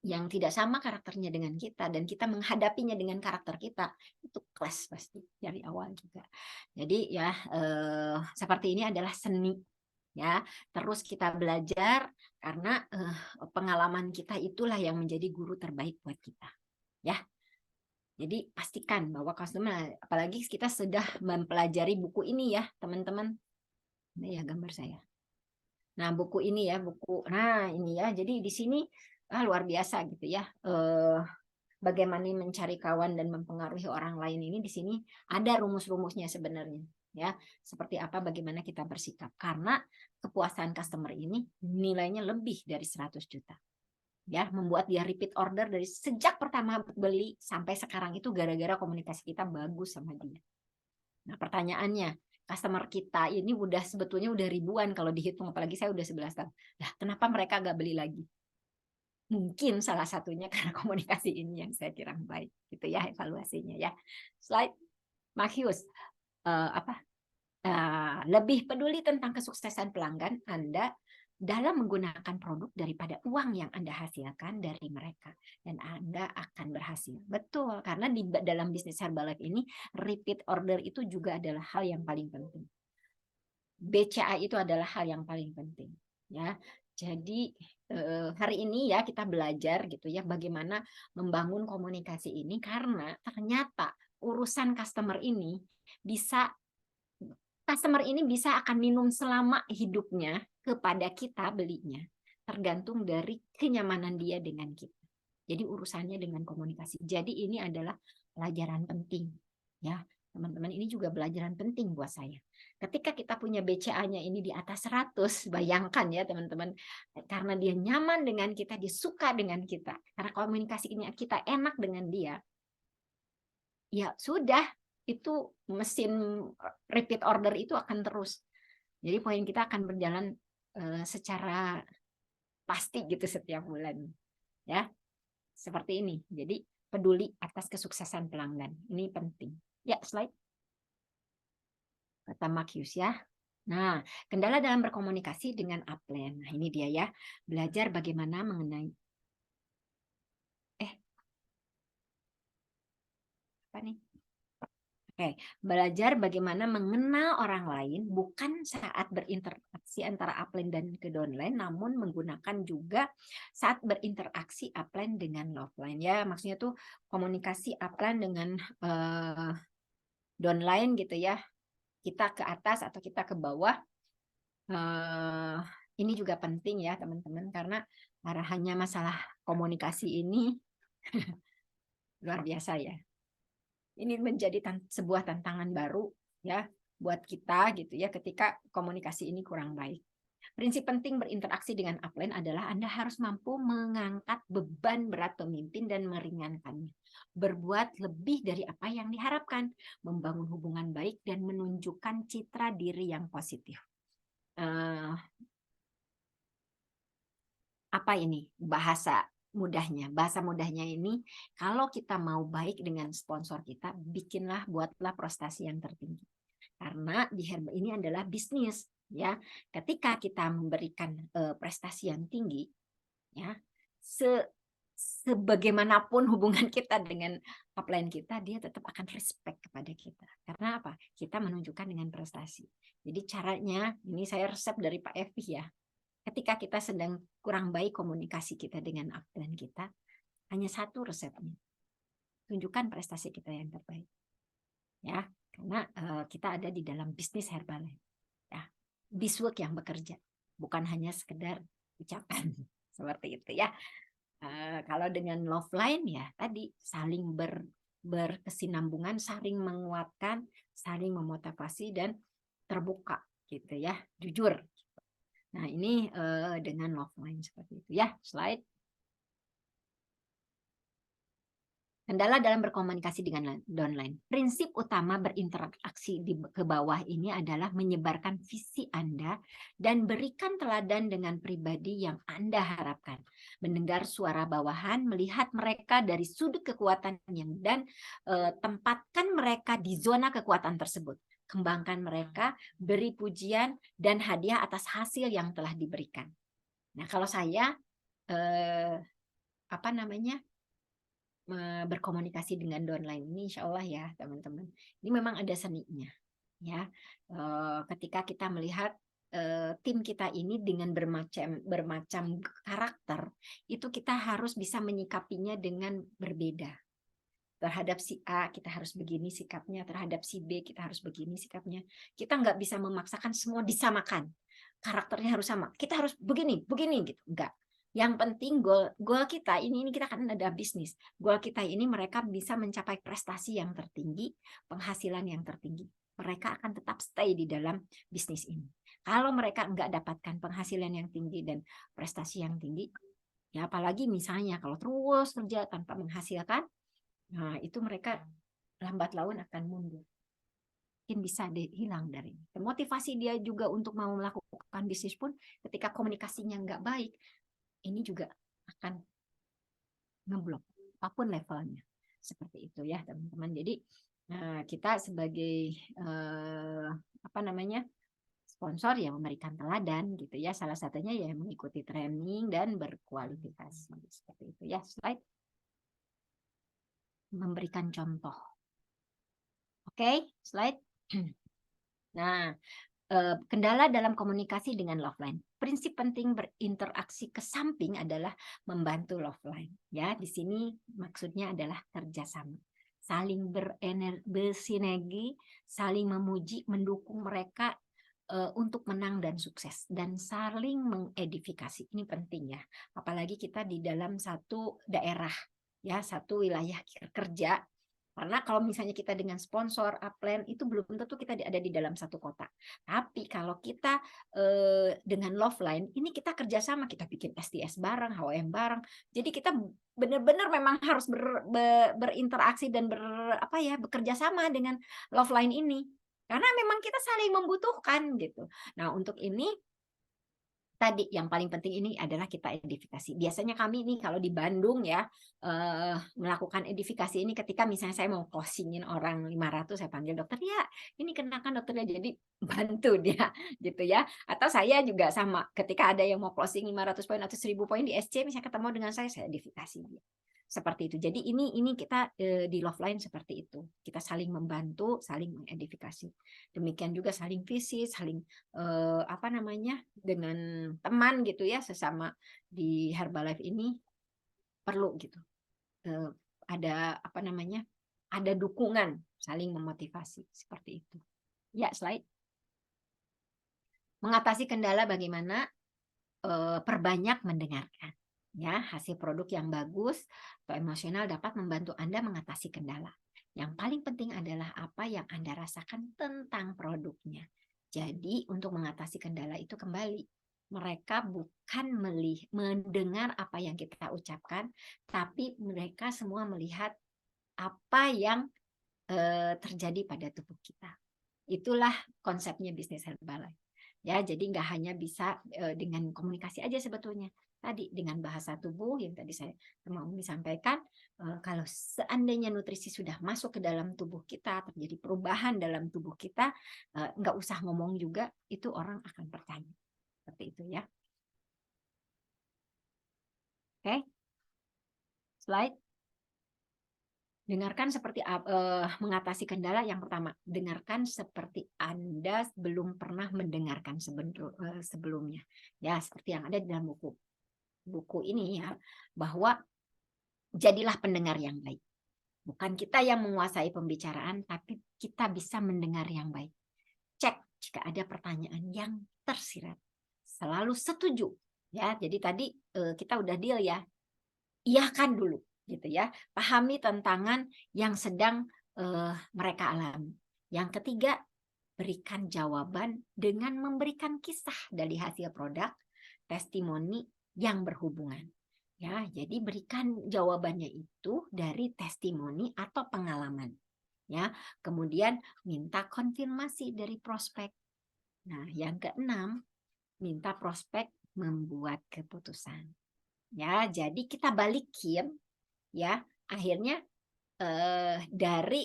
yang tidak sama karakternya dengan kita dan kita menghadapinya dengan karakter kita itu kelas pasti dari awal juga. Jadi ya seperti ini adalah seni ya, terus kita belajar karena pengalaman kita itulah yang menjadi guru terbaik buat kita ya. Jadi pastikan bahwa customer, apalagi kita sudah mempelajari buku ini ya teman-teman. Ini ya gambar saya. Nah buku ini ya, nah ini ya, jadi di sini luar biasa gitu ya. Bagaimana mencari kawan dan mempengaruhi orang lain ini di sini ada rumus-rumusnya sebenarnya ya. Seperti apa bagaimana kita bersikap karena kepuasan customer ini nilainya lebih dari 100 juta. Ya, membuat dia repeat order dari sejak pertama beli sampai sekarang itu gara-gara komunikasi kita bagus sama dia. Nah, pertanyaannya, customer kita ini sebetulnya udah ribuan kalau dihitung, apalagi saya udah 11 tahun. Nah, kenapa mereka nggak beli lagi? Mungkin salah satunya karena komunikasi ini yang saya kira baik gitu ya evaluasinya ya. Slide Mahius, lebih peduli tentang kesuksesan pelanggan Anda dalam menggunakan produk daripada uang yang Anda hasilkan dari mereka, dan Anda akan berhasil. Betul, karena di dalam bisnis Herbalife ini repeat order itu juga adalah hal yang paling penting. BCA itu adalah hal yang paling penting ya. Jadi hari ini ya kita belajar gitu ya bagaimana membangun komunikasi ini karena ternyata urusan customer ini bisa akan minum selama hidupnya kepada kita belinya tergantung dari kenyamanan dia dengan kita. Jadi urusannya dengan komunikasi. Jadi ini adalah pelajaran penting ya. Teman-teman, ini juga pelajaran penting buat saya. Ketika kita punya BCA-nya ini di atas 100, bayangkan ya teman-teman, karena dia nyaman dengan kita, dia suka dengan kita, karena komunikasi ini kita enak dengan dia, ya sudah, itu mesin repeat order itu akan terus. Jadi poin kita akan berjalan secara pasti gitu setiap bulan, ya. Seperti ini. Jadi peduli atas kesuksesan pelanggan. Ini penting. Ya, slide. Kata Marcus ya. Nah, kendala dalam berkomunikasi dengan upline. Nah, ini dia ya. Belajar bagaimana mengenai apa nih? Oke, belajar bagaimana mengenal orang lain bukan saat berinteraksi antara upline dan ke downline, namun menggunakan juga saat berinteraksi upline dengan offline ya. Maksudnya tuh komunikasi upline dengan downline gitu ya. Kita ke atas atau kita ke bawah. Ini juga penting ya teman-teman, karena hanya masalah komunikasi ini luar biasa ya. Ini menjadi sebuah tantangan baru ya buat kita gitu ya ketika komunikasi ini kurang baik. Prinsip penting berinteraksi dengan upline adalah Anda harus mampu mengangkat beban berat pemimpin dan meringankannya. Berbuat lebih dari apa yang diharapkan, membangun hubungan baik dan menunjukkan citra diri yang positif. Apa ini bahasa mudahnya? Bahasa mudahnya ini, kalau kita mau baik dengan sponsor kita, buatlah prestasi yang tertinggi. Karena di Herba ini adalah bisnis, ya. Ketika kita memberikan prestasi yang tinggi, ya, sebagaimanapun hubungan kita dengan upline kita, dia tetap akan respect kepada kita. Karena apa? Kita menunjukkan dengan prestasi. Jadi caranya, ini saya resep dari Pak Evi ya. Ketika kita sedang kurang baik komunikasi kita dengan upline kita, hanya satu resepnya. Tunjukkan prestasi kita yang terbaik. Ya, karena kita ada di dalam bisnis Herbalife. Ya, biswork yang bekerja, bukan hanya sekedar ucapan. Seperti itu ya. Kalau dengan love line ya tadi saling berkesinambungan, saling menguatkan, saling memotivasi dan terbuka gitu ya, jujur. Nah, ini dengan love line seperti itu ya. Slide. Kendala dalam berkomunikasi dengan downline. Prinsip utama berinteraksi ke bawah ini adalah menyebarkan visi Anda dan berikan teladan dengan pribadi yang Anda harapkan. Mendengar suara bawahan, melihat mereka dari sudut kekuatan dan tempatkan mereka di zona kekuatan tersebut. Kembangkan mereka, beri pujian dan hadiah atas hasil yang telah diberikan. Nah, kalau saya berkomunikasi dengan downline ini, insya Allah ya teman-teman, ini memang ada seninya ya. Ketika kita melihat tim kita ini dengan bermacam karakter, itu kita harus bisa menyikapinya dengan berbeda. Terhadap si A kita harus begini sikapnya, terhadap si B kita harus begini sikapnya. Kita nggak bisa memaksakan semua disamakan, karakternya harus sama, kita harus begini gitu, enggak. Yang penting goal kita ini kita kan ada bisnis. Goal kita ini mereka bisa mencapai prestasi yang tertinggi, penghasilan yang tertinggi. Mereka akan tetap stay di dalam bisnis ini. Kalau mereka nggak dapatkan penghasilan yang tinggi dan prestasi yang tinggi, ya apalagi misalnya kalau terus kerja tanpa menghasilkan, nah itu mereka lambat laun akan mundur. Mungkin bisa hilang dari ini. Motivasi dia juga untuk mau melakukan bisnis pun ketika komunikasinya nggak baik, ini juga akan ngeblok apapun levelnya. Seperti itu ya teman-teman. Jadi kita sebagai sponsor yang memberikan teladan gitu ya. Salah satunya ya mengikuti training dan berkualifikasi. Seperti itu ya. Slide. Memberikan contoh. Oke, slide. Nah, kendala dalam komunikasi dengan offline. Prinsip penting berinteraksi ke samping adalah membantu offline. Ya, di sini maksudnya adalah kerjasama, saling bersinergi, saling memuji, mendukung mereka untuk menang dan sukses, dan saling mengedifikasi. Ini penting ya, apalagi kita di dalam satu daerah, ya, satu wilayah kerja. Karena kalau misalnya kita dengan sponsor, upline, itu belum tentu kita ada di dalam satu kota. Tapi kalau kita dengan Loveline, ini kita kerjasama, kita bikin STS bareng, HOM bareng. Jadi kita benar-benar memang harus berinteraksi dan bekerja sama dengan Loveline ini. Karena memang kita saling membutuhkan gitu. Nah, untuk ini tadi yang paling penting ini adalah kita edifikasi. Biasanya kami nih kalau di Bandung ya melakukan edifikasi ini ketika misalnya saya mau closingin orang 500, saya panggil dokter ya, ini kenakan dokternya, jadi bantu dia gitu ya. Atau saya juga sama, ketika ada yang mau closing 500 poin atau 1000 poin di SC, misalnya ketemu dengan saya edifikasi dia. Seperti itu. Jadi ini kita di Loveline seperti itu. Kita saling membantu, saling mengedifikasi. Demikian juga saling visit, saling dengan teman gitu ya, sesama di Herbalife ini perlu gitu. Ada ada dukungan, saling memotivasi seperti itu. Ya, slide. Mengatasi kendala bagaimana? Perbanyak mendengarkan. Ya, hasil produk yang bagus atau emosional dapat membantu Anda mengatasi kendala. Yang paling penting adalah apa yang Anda rasakan tentang produknya. Jadi untuk mengatasi kendala itu kembali, mereka bukan mendengar apa yang kita ucapkan, tapi mereka semua melihat apa yang terjadi pada tubuh kita. Itulah konsepnya bisnis Herbalife. Ya, jadi nggak hanya bisa dengan komunikasi aja sebetulnya. Tadi dengan bahasa tubuh yang tadi saya mau sampaikan, kalau seandainya nutrisi sudah masuk ke dalam tubuh kita, terjadi perubahan dalam tubuh kita, nggak usah ngomong juga, itu orang akan percaya. Seperti itu ya. Oke, slide. Dengarkan seperti mengatasi kendala. Yang pertama, dengarkan seperti Anda belum pernah mendengarkan sebelumnya. Ya, seperti yang ada di dalam buku ini ya, bahwa jadilah pendengar yang baik. Bukan kita yang menguasai pembicaraan, tapi kita bisa mendengar yang baik. Cek jika ada pertanyaan yang tersirat. Selalu setuju. Ya, jadi tadi kita udah deal ya. Iyakan dulu. Gitu ya, pahami tantangan yang sedang mereka alami. Yang ketiga, berikan jawaban dengan memberikan kisah dari hasil produk, testimoni yang berhubungan. Ya, jadi berikan jawabannya itu dari testimoni atau pengalaman. Ya, kemudian minta konfirmasi dari prospek. Nah, yang keenam, minta prospek membuat keputusan. Ya, jadi kita balikin ya, akhirnya dari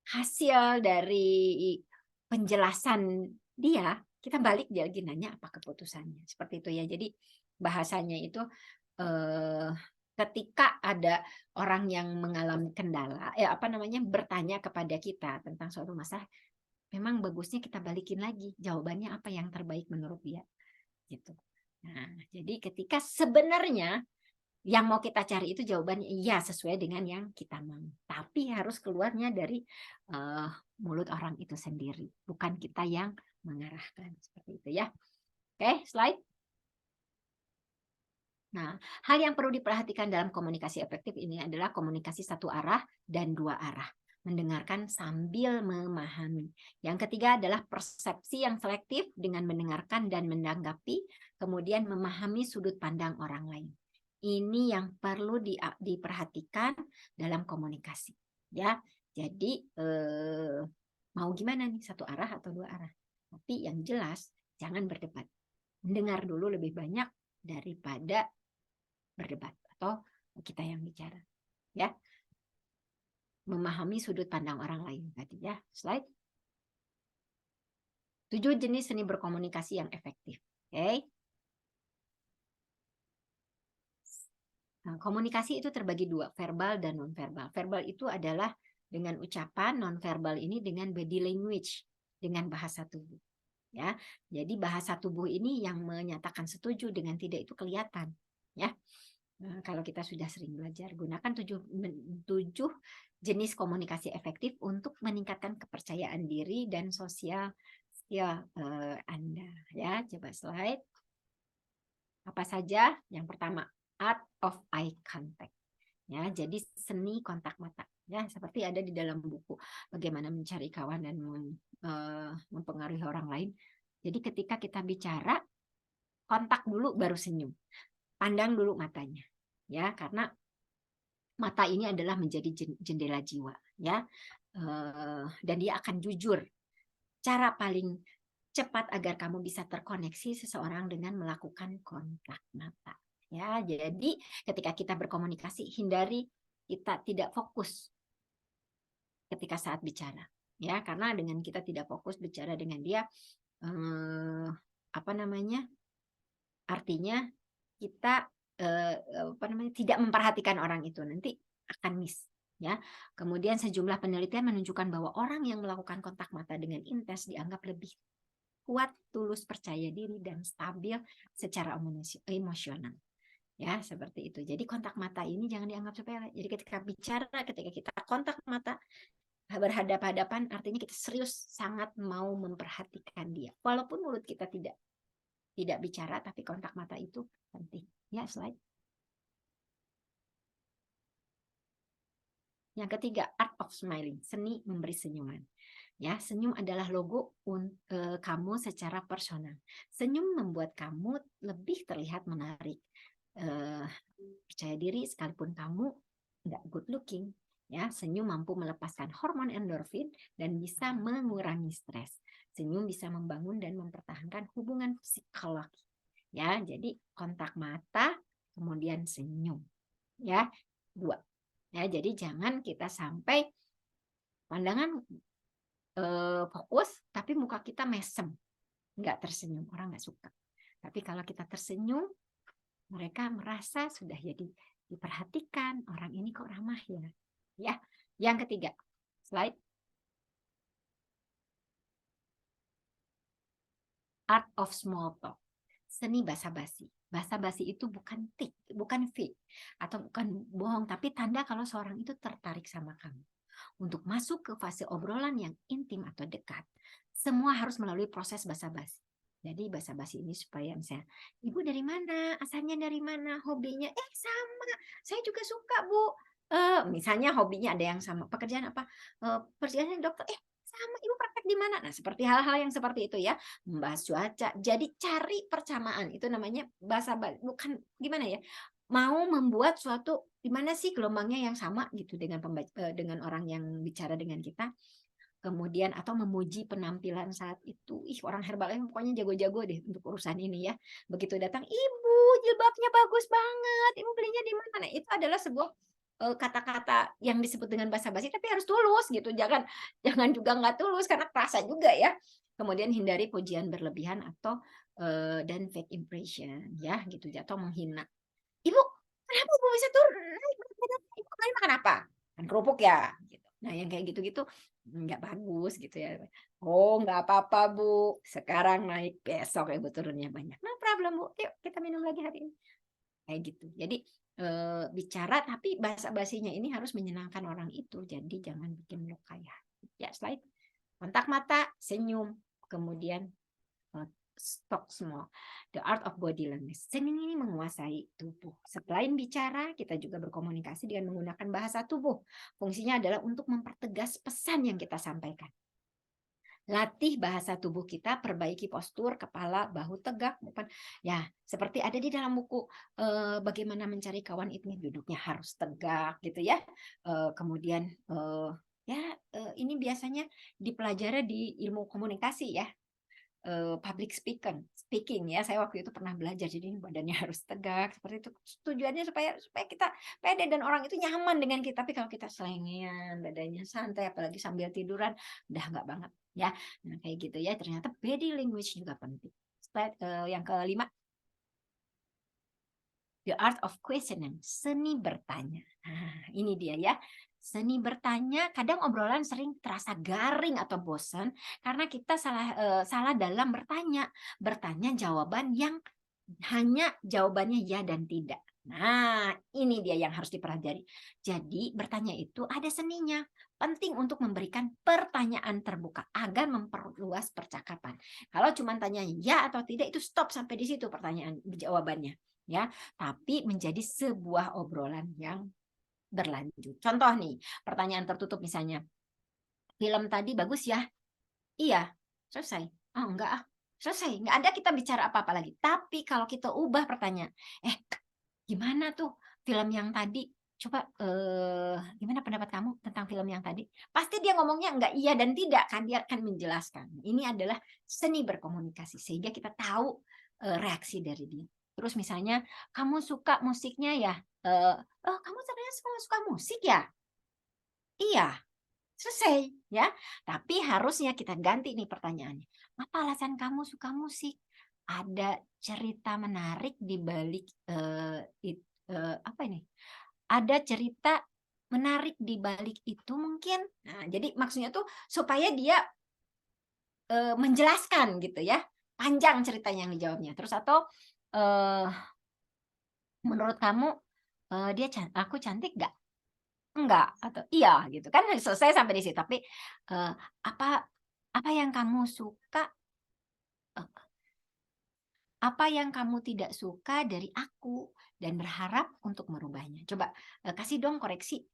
hasil dari penjelasan dia, kita balik dia lagi nanya apa keputusannya, seperti itu ya. Jadi bahasanya itu ketika ada orang yang mengalami kendala, bertanya kepada kita tentang suatu masalah, memang bagusnya kita balikin lagi jawabannya apa yang terbaik menurut dia, gitu. Nah, jadi ketika sebenarnya yang mau kita cari itu jawabannya iya sesuai dengan yang kita mau. Tapi harus keluarnya dari mulut orang itu sendiri. Bukan kita yang mengarahkan. Seperti itu ya. Oke, slide. Nah, hal yang perlu diperhatikan dalam komunikasi efektif ini adalah komunikasi satu arah dan dua arah. Mendengarkan sambil memahami. Yang ketiga adalah persepsi yang selektif dengan mendengarkan dan menanggapi. Kemudian memahami sudut pandang orang lain. Ini yang perlu diperhatikan dalam komunikasi, ya. Jadi mau gimana nih, satu arah atau dua arah? Tapi yang jelas jangan berdebat. Mendengar dulu lebih banyak daripada berdebat atau kita yang bicara, ya. Memahami sudut pandang orang lain tadi ya. Slide. 7 jenis seni berkomunikasi yang efektif. Oke. Nah, komunikasi itu terbagi dua, verbal dan nonverbal. Verbal itu adalah dengan ucapan, nonverbal ini dengan body language, dengan bahasa tubuh. Ya, jadi bahasa tubuh ini yang menyatakan setuju dengan tidak itu kelihatan. Ya, nah, kalau kita sudah sering belajar, gunakan 7 jenis komunikasi efektif untuk meningkatkan kepercayaan diri dan sosial skill Anda. Ya, coba slide. Apa saja? Yang pertama, art of eye contact. Ya, jadi seni kontak mata. Ya, seperti ada di dalam buku bagaimana mencari kawan dan mempengaruhi orang lain. Jadi ketika kita bicara, kontak dulu baru senyum. Pandang dulu matanya. Ya, karena mata ini adalah menjadi jendela jiwa, ya. Dan dia akan jujur. Cara cepat agar kamu bisa terkoneksi seseorang dengan melakukan kontak mata. Ya, jadi ketika kita berkomunikasi, hindari kita tidak fokus ketika saat bicara. Ya, karena dengan kita tidak fokus bicara dengan dia, artinya kita tidak memperhatikan orang itu, nanti akan miss. Ya, kemudian sejumlah penelitian menunjukkan bahwa orang yang melakukan kontak mata dengan intens dianggap lebih kuat, tulus, percaya diri, dan stabil secara emosional. Ya, seperti itu. Jadi kontak mata ini jangan dianggap sepele. Jadi ketika bicara, ketika kita kontak mata, berhadapan-hadapan, artinya kita serius sangat mau memperhatikan dia. Walaupun mulut kita tidak bicara, tapi kontak mata itu penting. Ya, slide. Yang ketiga, art of smiling, seni memberi senyuman. Ya, senyum adalah logo kamu secara personal. Senyum membuat kamu lebih terlihat menarik, percaya diri sekalipun kamu nggak good looking. Ya, senyum mampu melepaskan hormon endorfin dan bisa mengurangi stres. Senyum bisa membangun dan mempertahankan hubungan psikologi. Ya, jadi kontak mata, kemudian senyum. Ya, 2. Ya, jadi jangan kita sampai pandangan fokus, tapi muka kita mesem, nggak tersenyum, orang nggak suka. Tapi kalau kita tersenyum, mereka merasa sudah jadi diperhatikan, orang ini kok ramah ya. Ya, yang ketiga, slide. Art of small talk, seni basa-basi. Basa-basi itu bukan fake atau bukan bohong, tapi tanda kalau seorang itu tertarik sama kamu. Untuk masuk ke fase obrolan yang intim atau dekat, semua harus melalui proses basa-basi. Jadi basa-basi ini supaya misalnya, Ibu dari mana? Asalnya dari mana? Hobinya? Sama. Saya juga suka, Bu. Misalnya hobinya ada yang sama. Pekerjaan apa? Pekerjaannya dokter. Sama. Ibu praktek di mana? Nah, seperti hal-hal yang seperti itu ya. Membahas cuaca. Jadi cari persamaan. Itu namanya basa-basi. Bukan gimana ya? Mau membuat suatu di mana sih gelombangnya yang sama gitu dengan orang yang bicara dengan kita, kemudian atau memuji penampilan saat itu. Orang Herbalife pokoknya jago-jago deh untuk urusan ini ya. Begitu datang, Ibu jilbabnya bagus banget, Ibu belinya di mana? Nah, itu adalah sebuah kata-kata yang disebut dengan basa-basi, tapi harus tulus gitu. Jangan juga nggak tulus karena kerasa juga ya. Kemudian hindari pujian berlebihan atau dan fake impression ya gitu, atau menghina. Ibu, kenapa Ibu bisa turun? Ibu kemarin makan apa? Kan kerupuk ya. Gitu. Nah, yang kayak gitu-gitu nggak bagus gitu ya. Oh, nggak apa-apa Bu. Sekarang naik, besok Ibu turunnya banyak. No problem Bu. Yuk kita minum lagi hari ini. Kayak gitu. Jadi bicara tapi basa-basinya ini harus menyenangkan orang itu. Jadi jangan bikin luka ya. Ya, slide. Kontak mata, senyum, kemudian talk small. The art of body language. Seni ini menguasai tubuh. Selain bicara, kita juga berkomunikasi dengan menggunakan bahasa tubuh. Fungsinya adalah untuk mempertegas pesan yang kita sampaikan. Latih bahasa tubuh kita, perbaiki postur, kepala, bahu tegak, bukan ya seperti ada di dalam buku bagaimana mencari kawan itu, duduknya harus tegak gitu ya. Kemudian ini biasanya dipelajari di ilmu komunikasi ya. Public speaking ya, saya waktu itu pernah belajar, jadi badannya harus tegak seperti itu, tujuannya supaya kita pede dan orang itu nyaman dengan kita. Tapi kalau kita selengean, badannya santai, apalagi sambil tiduran, udah nggak banget ya. Nah, kayak gitu ya, ternyata body language juga penting. Yang kelima, the art of questioning, seni bertanya. Nah, ini dia ya. Seni bertanya, kadang obrolan sering terasa garing atau bosan karena kita salah dalam bertanya. Bertanya jawaban yang hanya jawabannya ya dan tidak. Nah, ini dia yang harus dipelajari. Jadi, bertanya itu ada seninya. Penting untuk memberikan pertanyaan terbuka agar memperluas percakapan. Kalau cuma tanya ya atau tidak, itu stop sampai di situ pertanyaan jawabannya. Ya, tapi menjadi sebuah obrolan yang berlanjut. Contoh nih, pertanyaan tertutup misalnya, film tadi bagus ya? Iya, selesai. Oh enggak, selesai. Enggak ada kita bicara apa-apa lagi. Tapi kalau kita ubah pertanyaan, gimana tuh film yang tadi? Coba gimana pendapat kamu tentang film yang tadi? Pasti dia ngomongnya enggak iya dan tidak kan, dia akan menjelaskan. Ini adalah seni berkomunikasi sehingga kita tahu reaksi dari dia. Terus misalnya kamu suka musiknya ya, oh kamu ternyata suka musik ya? Iya, selesai ya. Tapi harusnya kita ganti nih pertanyaannya. Apa alasan kamu suka musik? Ada cerita menarik di balik apa ini? Ada cerita menarik di balik itu mungkin. Nah, jadi maksudnya tuh supaya dia menjelaskan gitu ya. Panjang ceritanya yang dijawabnya. Terus atau menurut kamu aku cantik nggak? Enggak atau iya gitu kan selesai sampai di situ. Tapi apa yang kamu suka? Apa yang kamu tidak suka dari aku dan berharap untuk merubahnya. Coba kasih dong koreksi.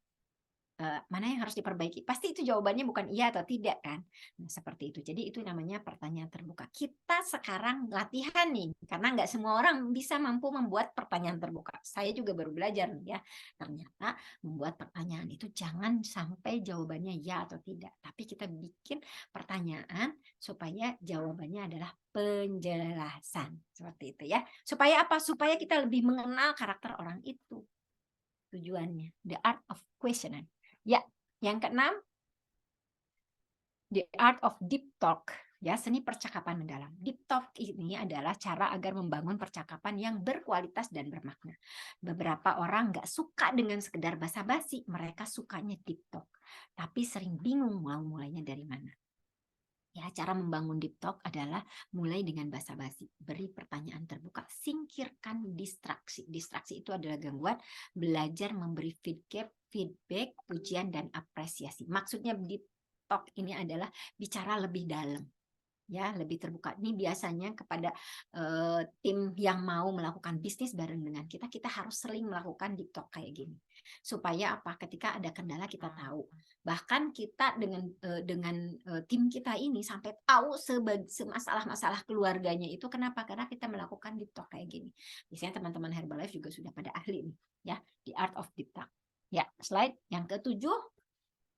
Mana yang harus diperbaiki? Pasti itu jawabannya bukan iya atau tidak kan? Nah, seperti itu. Jadi itu namanya pertanyaan terbuka. Kita sekarang latihan nih, karena nggak semua orang bisa mampu membuat pertanyaan terbuka. Saya juga baru belajar nih ya. Ternyata membuat pertanyaan itu jangan sampai jawabannya ya atau tidak. Tapi kita bikin pertanyaan supaya jawabannya adalah penjelasan. Seperti itu ya. Supaya apa? Supaya kita lebih mengenal karakter orang itu. Tujuannya. The art of questioning. Ya, yang keenam, the art of deep talk, ya, seni percakapan mendalam. Deep talk ini adalah cara agar membangun percakapan yang berkualitas dan bermakna. Beberapa orang nggak suka dengan sekedar basa-basi, mereka sukanya deep talk, tapi sering bingung mau mulainya dari mana. Ya, cara membangun deep talk adalah mulai dengan basa-basi, beri pertanyaan terbuka, singkirkan distraksi. Distraksi itu adalah gangguan, belajar memberi feedback, pujian dan apresiasi. Maksudnya deep talk ini adalah bicara lebih dalam. Ya, lebih terbuka. Ini biasanya kepada tim yang mau melakukan bisnis bareng dengan kita, kita harus sering melakukan deep talk kayak gini. Supaya apa? Ketika ada kendala kita tahu. Bahkan kita dengan tim kita ini sampai tahu masalah-masalah keluarganya itu kenapa? Karena kita melakukan deep talk kayak gini. Biasanya teman-teman Herbalife juga sudah pada ahli nih, ya, the art of deep talk. Ya, slide yang ketujuh,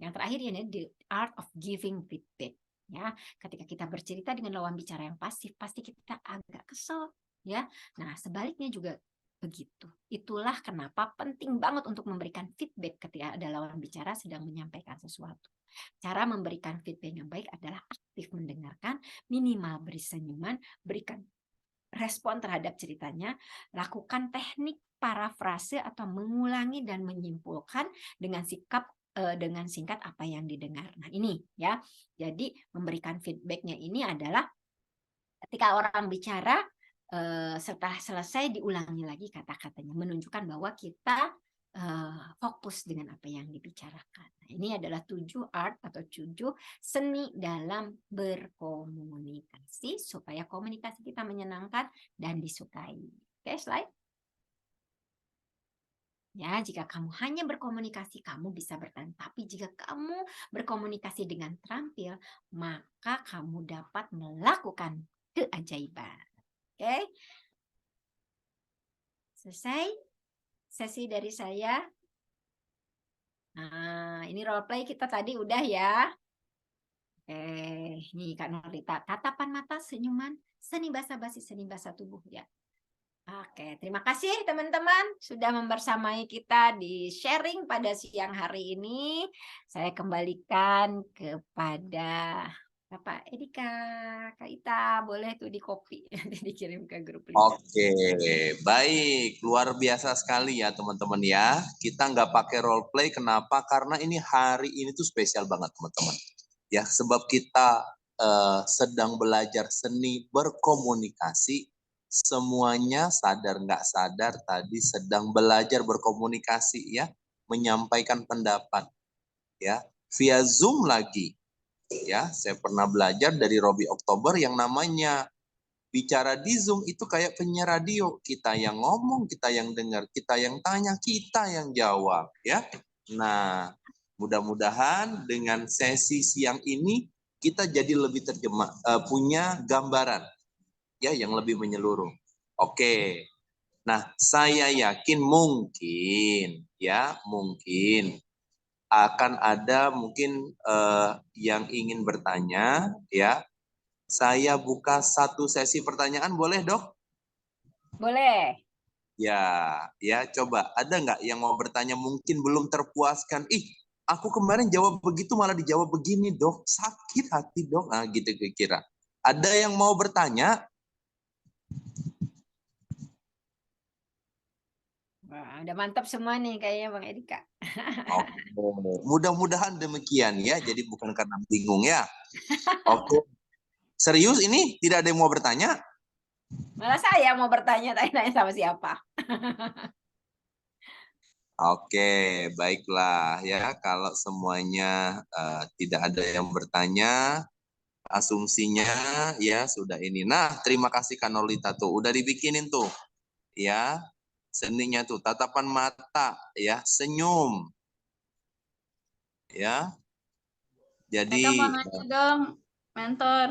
yang terakhir ini the art of giving feedback. Ya, ketika kita bercerita dengan lawan bicara yang pasif, pasti kita agak kesel, ya. Nah, sebaliknya juga begitu. Itulah kenapa penting banget untuk memberikan feedback ketika ada lawan bicara sedang menyampaikan sesuatu. Cara memberikan feedback yang baik adalah aktif mendengarkan, minimal beri senyuman, berikan respon terhadap ceritanya, lakukan teknik parafrase atau mengulangi dan menyimpulkan dengan dengan singkat apa yang didengar. Nah, ini ya. Jadi memberikan feedbacknya ini adalah ketika orang bicara setelah selesai diulangi lagi kata-katanya, menunjukkan bahwa kita fokus dengan apa yang dibicarakan. Nah, ini adalah 7 art atau 7 seni dalam berkomunikasi supaya komunikasi kita menyenangkan dan disukai. Oke, slide. Ya, jika kamu hanya berkomunikasi, kamu bisa bertahan. Tapi jika kamu berkomunikasi dengan terampil, maka kamu dapat melakukan keajaiban. Oke? Selesai sesi dari saya. Nah, ini role play kita tadi udah ya. Nih Kak Nurlita, tatapan mata, senyuman, seni basa-basi, seni bahasa tubuh ya. Oke, terima kasih teman-teman sudah membersamai kita di sharing pada siang hari ini. Saya kembalikan kepada Bapak Edika, Kak Ita, boleh tuh di copy nanti dikirim ke grup. Oke, baik, luar biasa sekali ya teman-teman ya. Kita nggak pakai role play, kenapa? Karena ini hari ini tuh spesial banget teman-teman. Ya, sebab kita sedang belajar seni berkomunikasi. Semuanya sadar nggak sadar tadi sedang belajar berkomunikasi ya, menyampaikan pendapat ya via Zoom lagi ya. Saya pernah belajar dari Robi Oktober yang namanya bicara di Zoom itu kayak penyiar radio, kita yang ngomong, kita yang dengar, kita yang tanya, kita yang jawab ya. Nah, mudah-mudahan dengan sesi siang ini kita jadi lebih punya gambaran ya yang lebih menyeluruh. Oke, Nah, saya yakin mungkin akan ada mungkin yang ingin bertanya, ya. Saya buka satu sesi pertanyaan, boleh, Dok? Boleh. Ya, coba. Ada nggak yang mau bertanya mungkin belum terpuaskan? Ih, aku kemarin jawab begitu malah dijawab begini, Dok. Sakit hati, Dok. Nah, gitu kira. Ada yang mau bertanya? Wah, udah mantap semua nih kayaknya Bang Edika. Oke. Mudah-mudahan demikian ya. Jadi bukan karena bingung ya. Oke. Serius ini tidak ada yang mau bertanya? Malah saya mau bertanya-tanya sama siapa. Oke, baiklah ya. Kalau semuanya tidak ada yang bertanya, asumsinya ya sudah ini. Nah, terima kasih Kanolita tuh. Udah dibikinin tuh. Ya, seninya tuh. Tatapan mata ya, senyum. Ya. Jadi Eka mau nanya dong, mentor.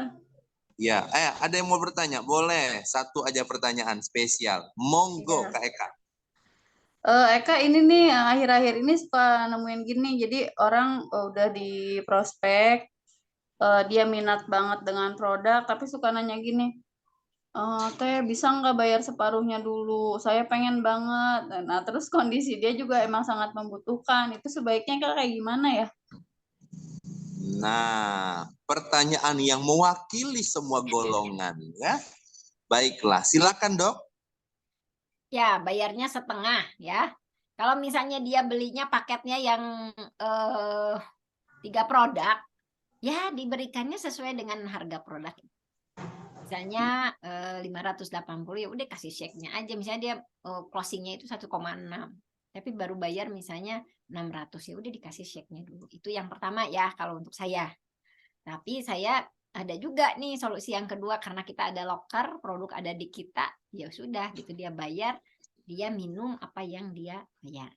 ya, ada yang mau bertanya? Boleh. Satu aja pertanyaan spesial. Monggo, Iya. Kak Eka. Eka ini nih akhir-akhir ini suka nemuin gini, jadi orang udah di prospek, dia minat banget dengan produk, tapi suka nanya gini, Teh bisa nggak bayar separuhnya dulu? Saya pengen banget. Nah terus kondisi dia juga emang sangat membutuhkan. Itu sebaiknya kayak gimana ya? Nah, pertanyaan yang mewakili semua golongan ya. Baiklah, silakan Dok. Ya, bayarnya setengah ya. Kalau misalnya dia belinya paketnya yang 3 produk, ya diberikannya sesuai dengan harga produk. Misalnya 580 ya udah kasih check-nya aja. Misalnya dia closing-nya itu 1,6. Tapi baru bayar misalnya 600 ya udah dikasih check-nya dulu. Itu yang pertama ya kalau untuk saya. Tapi saya ada juga nih solusi yang kedua karena kita ada locker, produk ada di kita, ya sudah gitu dia bayar, dia minum apa yang dia bayar.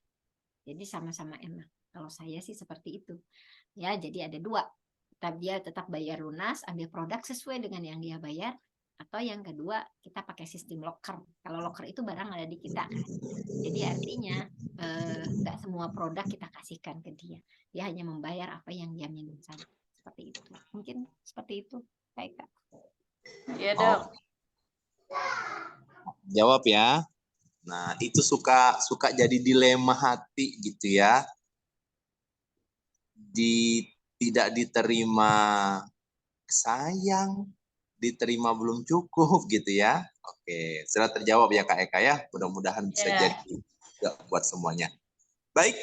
Jadi sama-sama enak. Kalau saya sih seperti itu. Ya, jadi ada dua. Dia tetap bayar lunas, ambil produk sesuai dengan yang dia bayar, atau yang kedua kita pakai sistem locker. Kalau locker itu barang ada di kita kan. Jadi artinya nggak semua produk kita kasihkan ke dia. Dia hanya membayar apa yang dia minum saja. Seperti itu. Mungkin seperti itu, Kak Eka. Iya, Dok. Jawab ya. Nah, itu suka jadi dilema hati gitu ya. Tidak diterima sayang, diterima belum cukup gitu ya. Oke, sudah terjawab ya Kak Eka ya. Mudah-mudahan bisa jadi buat semuanya. Baik,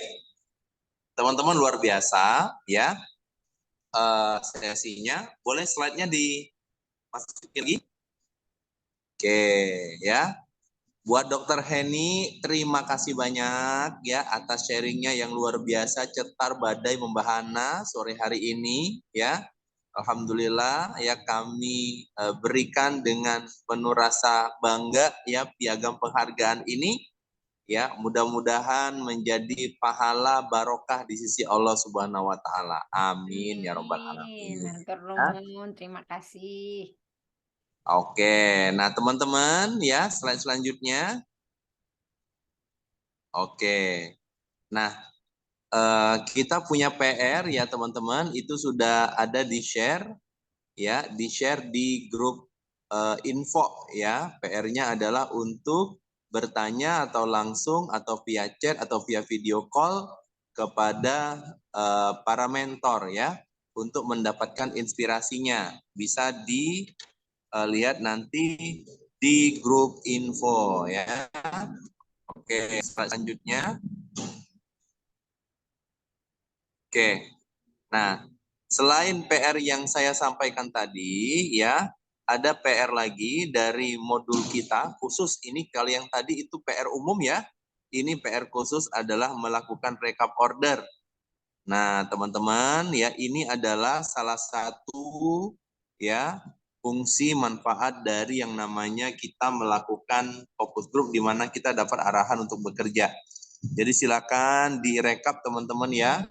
teman-teman luar biasa ya. Sesinya, boleh slide-nya dimasukin lagi. Oke ya. Buat Dr. Heni, terima kasih banyak ya atas sharingnya yang luar biasa, cetar badai membahana sore hari ini ya. Alhamdulillah ya kami berikan dengan penuh rasa bangga ya piagam penghargaan ini ya, mudah-mudahan menjadi pahala barokah di sisi Allah Subhanahu wa taala. Amin ya rabbal alamin. Terima kasih. Oke, nah teman-teman ya, slide selanjutnya. Oke. Nah, kita punya PR ya teman-teman, itu sudah ada di share ya, di share di grup info ya. PR-nya adalah untuk bertanya atau langsung atau via chat atau via video call kepada para mentor ya untuk mendapatkan inspirasinya. Bisa dilihat nanti di grup info ya. Oke, selanjutnya. Oke. Nah, selain PR yang saya sampaikan tadi ya, ada PR lagi dari modul kita khusus ini. Kalau yang tadi itu PR umum ya, ini PR khusus adalah melakukan recap order. Nah teman-teman ya, ini adalah salah satu ya fungsi manfaat dari yang namanya kita melakukan focus group di mana kita dapat arahan untuk bekerja. Jadi silakan direkap teman-teman ya,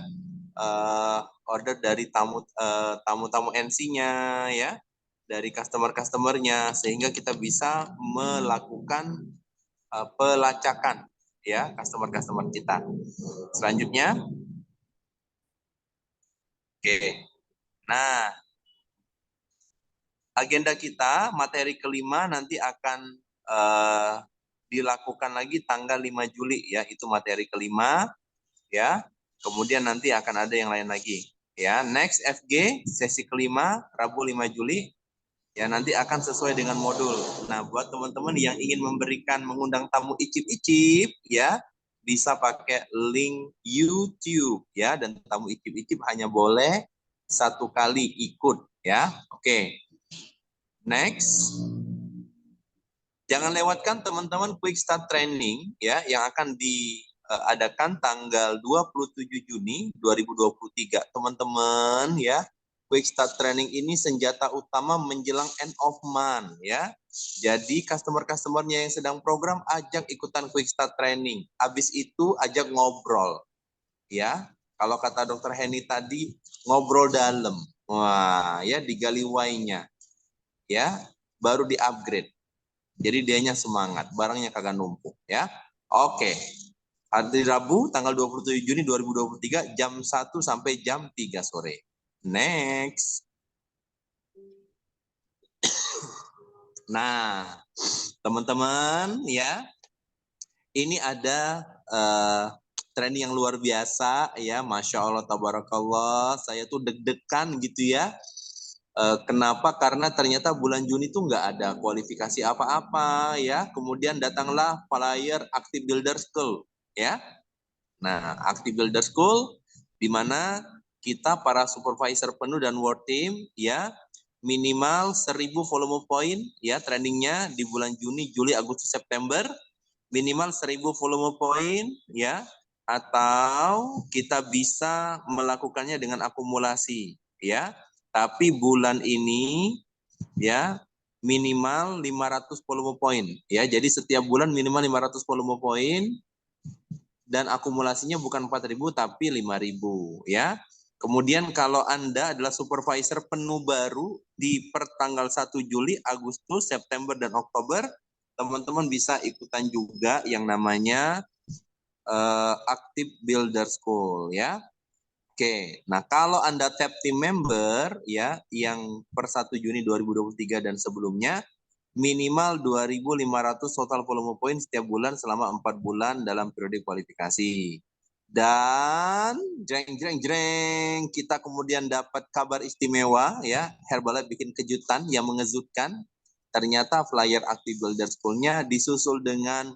order dari tamu-tamu NC-nya ya, dari customer-customernya, sehingga kita bisa melakukan pelacakan ya customer kita. Selanjutnya, oke. Nah, agenda kita materi kelima nanti akan dilakukan lagi tanggal 5 Juli ya, itu materi kelima ya. Kemudian nanti akan ada yang lain lagi ya. Next FG sesi kelima Rabu 5 Juli ya, nanti akan sesuai dengan modul. Nah, buat teman-teman yang ingin mengundang tamu icip-icip ya, bisa pakai link YouTube ya, dan tamu icip-icip hanya boleh 1 kali ikut ya. Oke. Next. Jangan lewatkan teman-teman quick start training ya yang akan diadakan tanggal 27 Juni 2023. Teman-teman ya, quick start training ini senjata utama menjelang end of month ya. Jadi customer-customernya yang sedang program ajak ikutan quick start training. Habis itu ajak ngobrol. Ya. Kalau kata Dr. Henny tadi, ngobrol dalam. Wah, ya digali why-nya. Ya, baru di-upgrade. Jadi dianya semangat, barangnya kagak numpuk ya. Oke. Hari Rabu tanggal 27 Juni 2023 jam 1 sampai jam 3 sore. Next. Nah, teman-teman ya, ini ada training yang luar biasa ya, Masya Allah, tabarakallah. Saya tuh deg-degan gitu ya. Kenapa? Karena ternyata bulan Juni itu nggak ada kualifikasi apa-apa ya. Kemudian datanglah flyer Active Builder School ya. Nah, Active Builder School di mana kita para supervisor penuh dan work team ya, minimal 1000 volume point ya, trainingnya di bulan Juni, Juli, Agustus, September, minimal 1000 volume point ya, atau kita bisa melakukannya dengan akumulasi ya. Tapi bulan ini ya minimal 500 volume point ya. Jadi setiap bulan minimal 500 volume point dan akumulasinya bukan 4.000 tapi 5.000 ya. Kemudian kalau Anda adalah supervisor penuh baru di pertanggal 1 Juli, Agustus, September dan Oktober, teman-teman bisa ikutan juga yang namanya Active Builder School ya. Oke, nah kalau Anda tap team member ya yang per 1 Juni 2023 dan sebelumnya minimal 2.500 total volume point setiap bulan selama 4 bulan dalam periode kualifikasi. Dan jreng kita kemudian dapat kabar istimewa ya, Herbalife bikin kejutan yang mengejutkan. Ternyata flyer Active Builder School-nya disusul dengan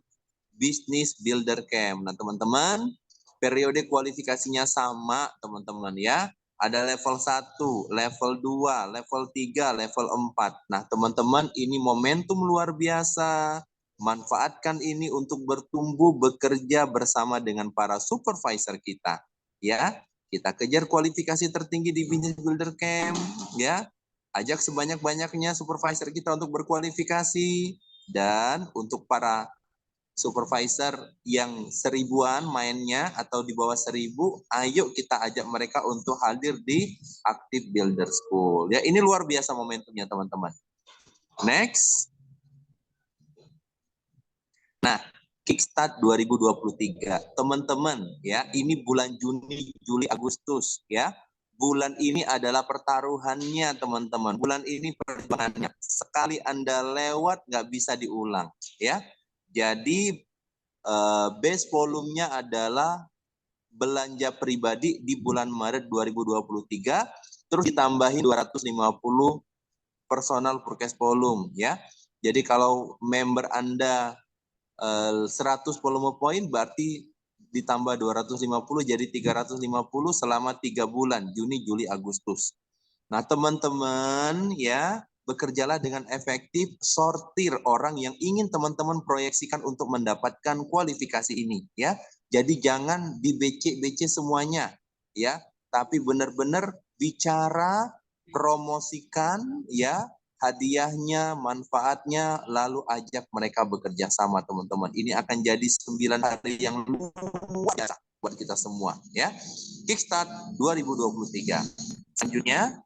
Business Builder Camp. Nah, teman-teman, periode kualifikasinya sama, teman-teman ya. Ada level 1, level 2, level 3, level 4. Nah, teman-teman, ini momentum luar biasa. Manfaatkan ini untuk bertumbuh, bekerja bersama dengan para supervisor kita. Ya, kita kejar kualifikasi tertinggi di Business Builder Camp. Ya, ajak sebanyak-banyaknya supervisor kita untuk berkualifikasi. Dan untuk para supervisor yang 1000-an mainnya atau di bawah 1000, ayo kita ajak mereka untuk hadir di Active Builder School. Ya, ini luar biasa momentumnya, teman-teman. Next. Nah, Kickstart 2023. Teman-teman, ya, ini bulan Juni, Juli, Agustus, ya. Bulan ini adalah pertaruhannya, teman-teman. Bulan ini perjuangannya. Sekali Anda lewat, nggak bisa diulang, ya. Jadi base volumenya adalah belanja pribadi di bulan Maret 2023, terus ditambahin 250 personal forecast volume ya. Jadi kalau member Anda 100 volume point berarti ditambah 250 jadi 350 selama 3 bulan, Juni, Juli, Agustus. Nah, teman-teman ya, bekerjalah dengan efektif, sortir orang yang ingin teman-teman proyeksikan untuk mendapatkan kualifikasi ini ya. Jadi jangan di-BC semuanya ya, tapi benar-benar bicara, promosikan ya, hadiahnya, manfaatnya, lalu ajak mereka bekerja sama, teman-teman. Ini akan jadi 9 hari yang luar biasa buat kita semua ya. Kickstart 2023. Selanjutnya,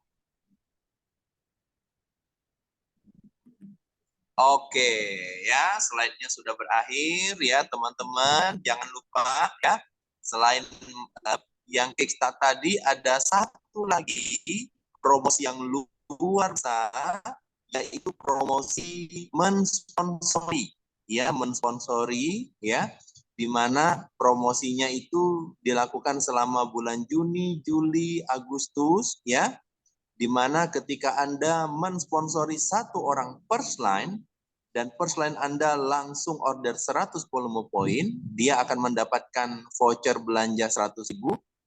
Oke, ya, slide-nya sudah berakhir ya, teman-teman. Jangan lupa ya, selain yang Kickstart tadi, ada satu lagi promosi yang luar biasa, yaitu promosi mensponsori ya, di mana promosinya itu dilakukan selama bulan Juni, Juli, Agustus ya, di mana ketika Anda mensponsori satu orang first line dan first line Anda langsung order 100 volume poin, dia akan mendapatkan voucher belanja 100.000,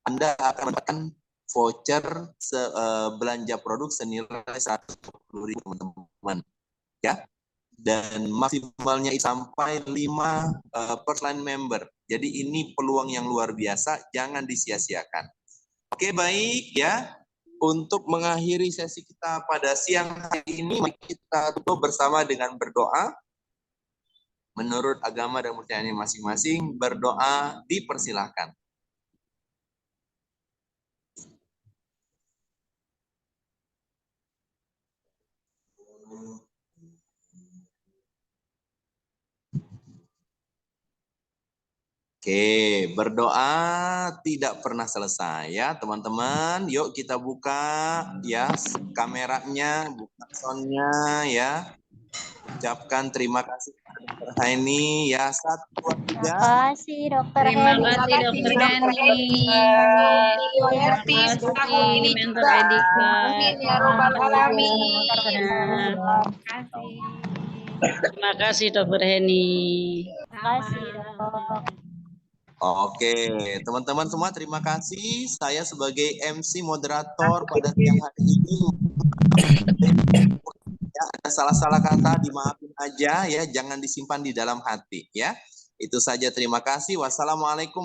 Anda akan mendapatkan voucher belanja produk senilai 120.000 teman-teman ya. Dan maksimalnya sampai 5 first line member. Jadi ini peluang yang luar biasa, jangan disia-siakan. Oke, baik ya. Untuk mengakhiri sesi kita pada siang hari ini, mari kita tutup bersama dengan berdoa. Menurut agama dan percayaan masing-masing, berdoa dipersilahkan. Oke, berdoa tidak pernah selesai ya teman-teman. Yuk kita buka ya kameranya, buka soundnya ya. Ucapkan terima kasih kepada Dr. Haini ya. 1, 2, 3. Terima kasih Dokter Terima Heni. kasih Dokter Heni. Terima kasih Mentor Edika. Amin ya robbal alamin. Terima kasih Dokter Heni. Terima kasih Dok. Oke, teman-teman semua terima kasih. Saya sebagai MC moderator pada siang hari ini. Ya, ada salah-salah kata dimaafin aja ya, jangan disimpan di dalam hati ya. Itu saja, terima kasih. Wassalamualaikum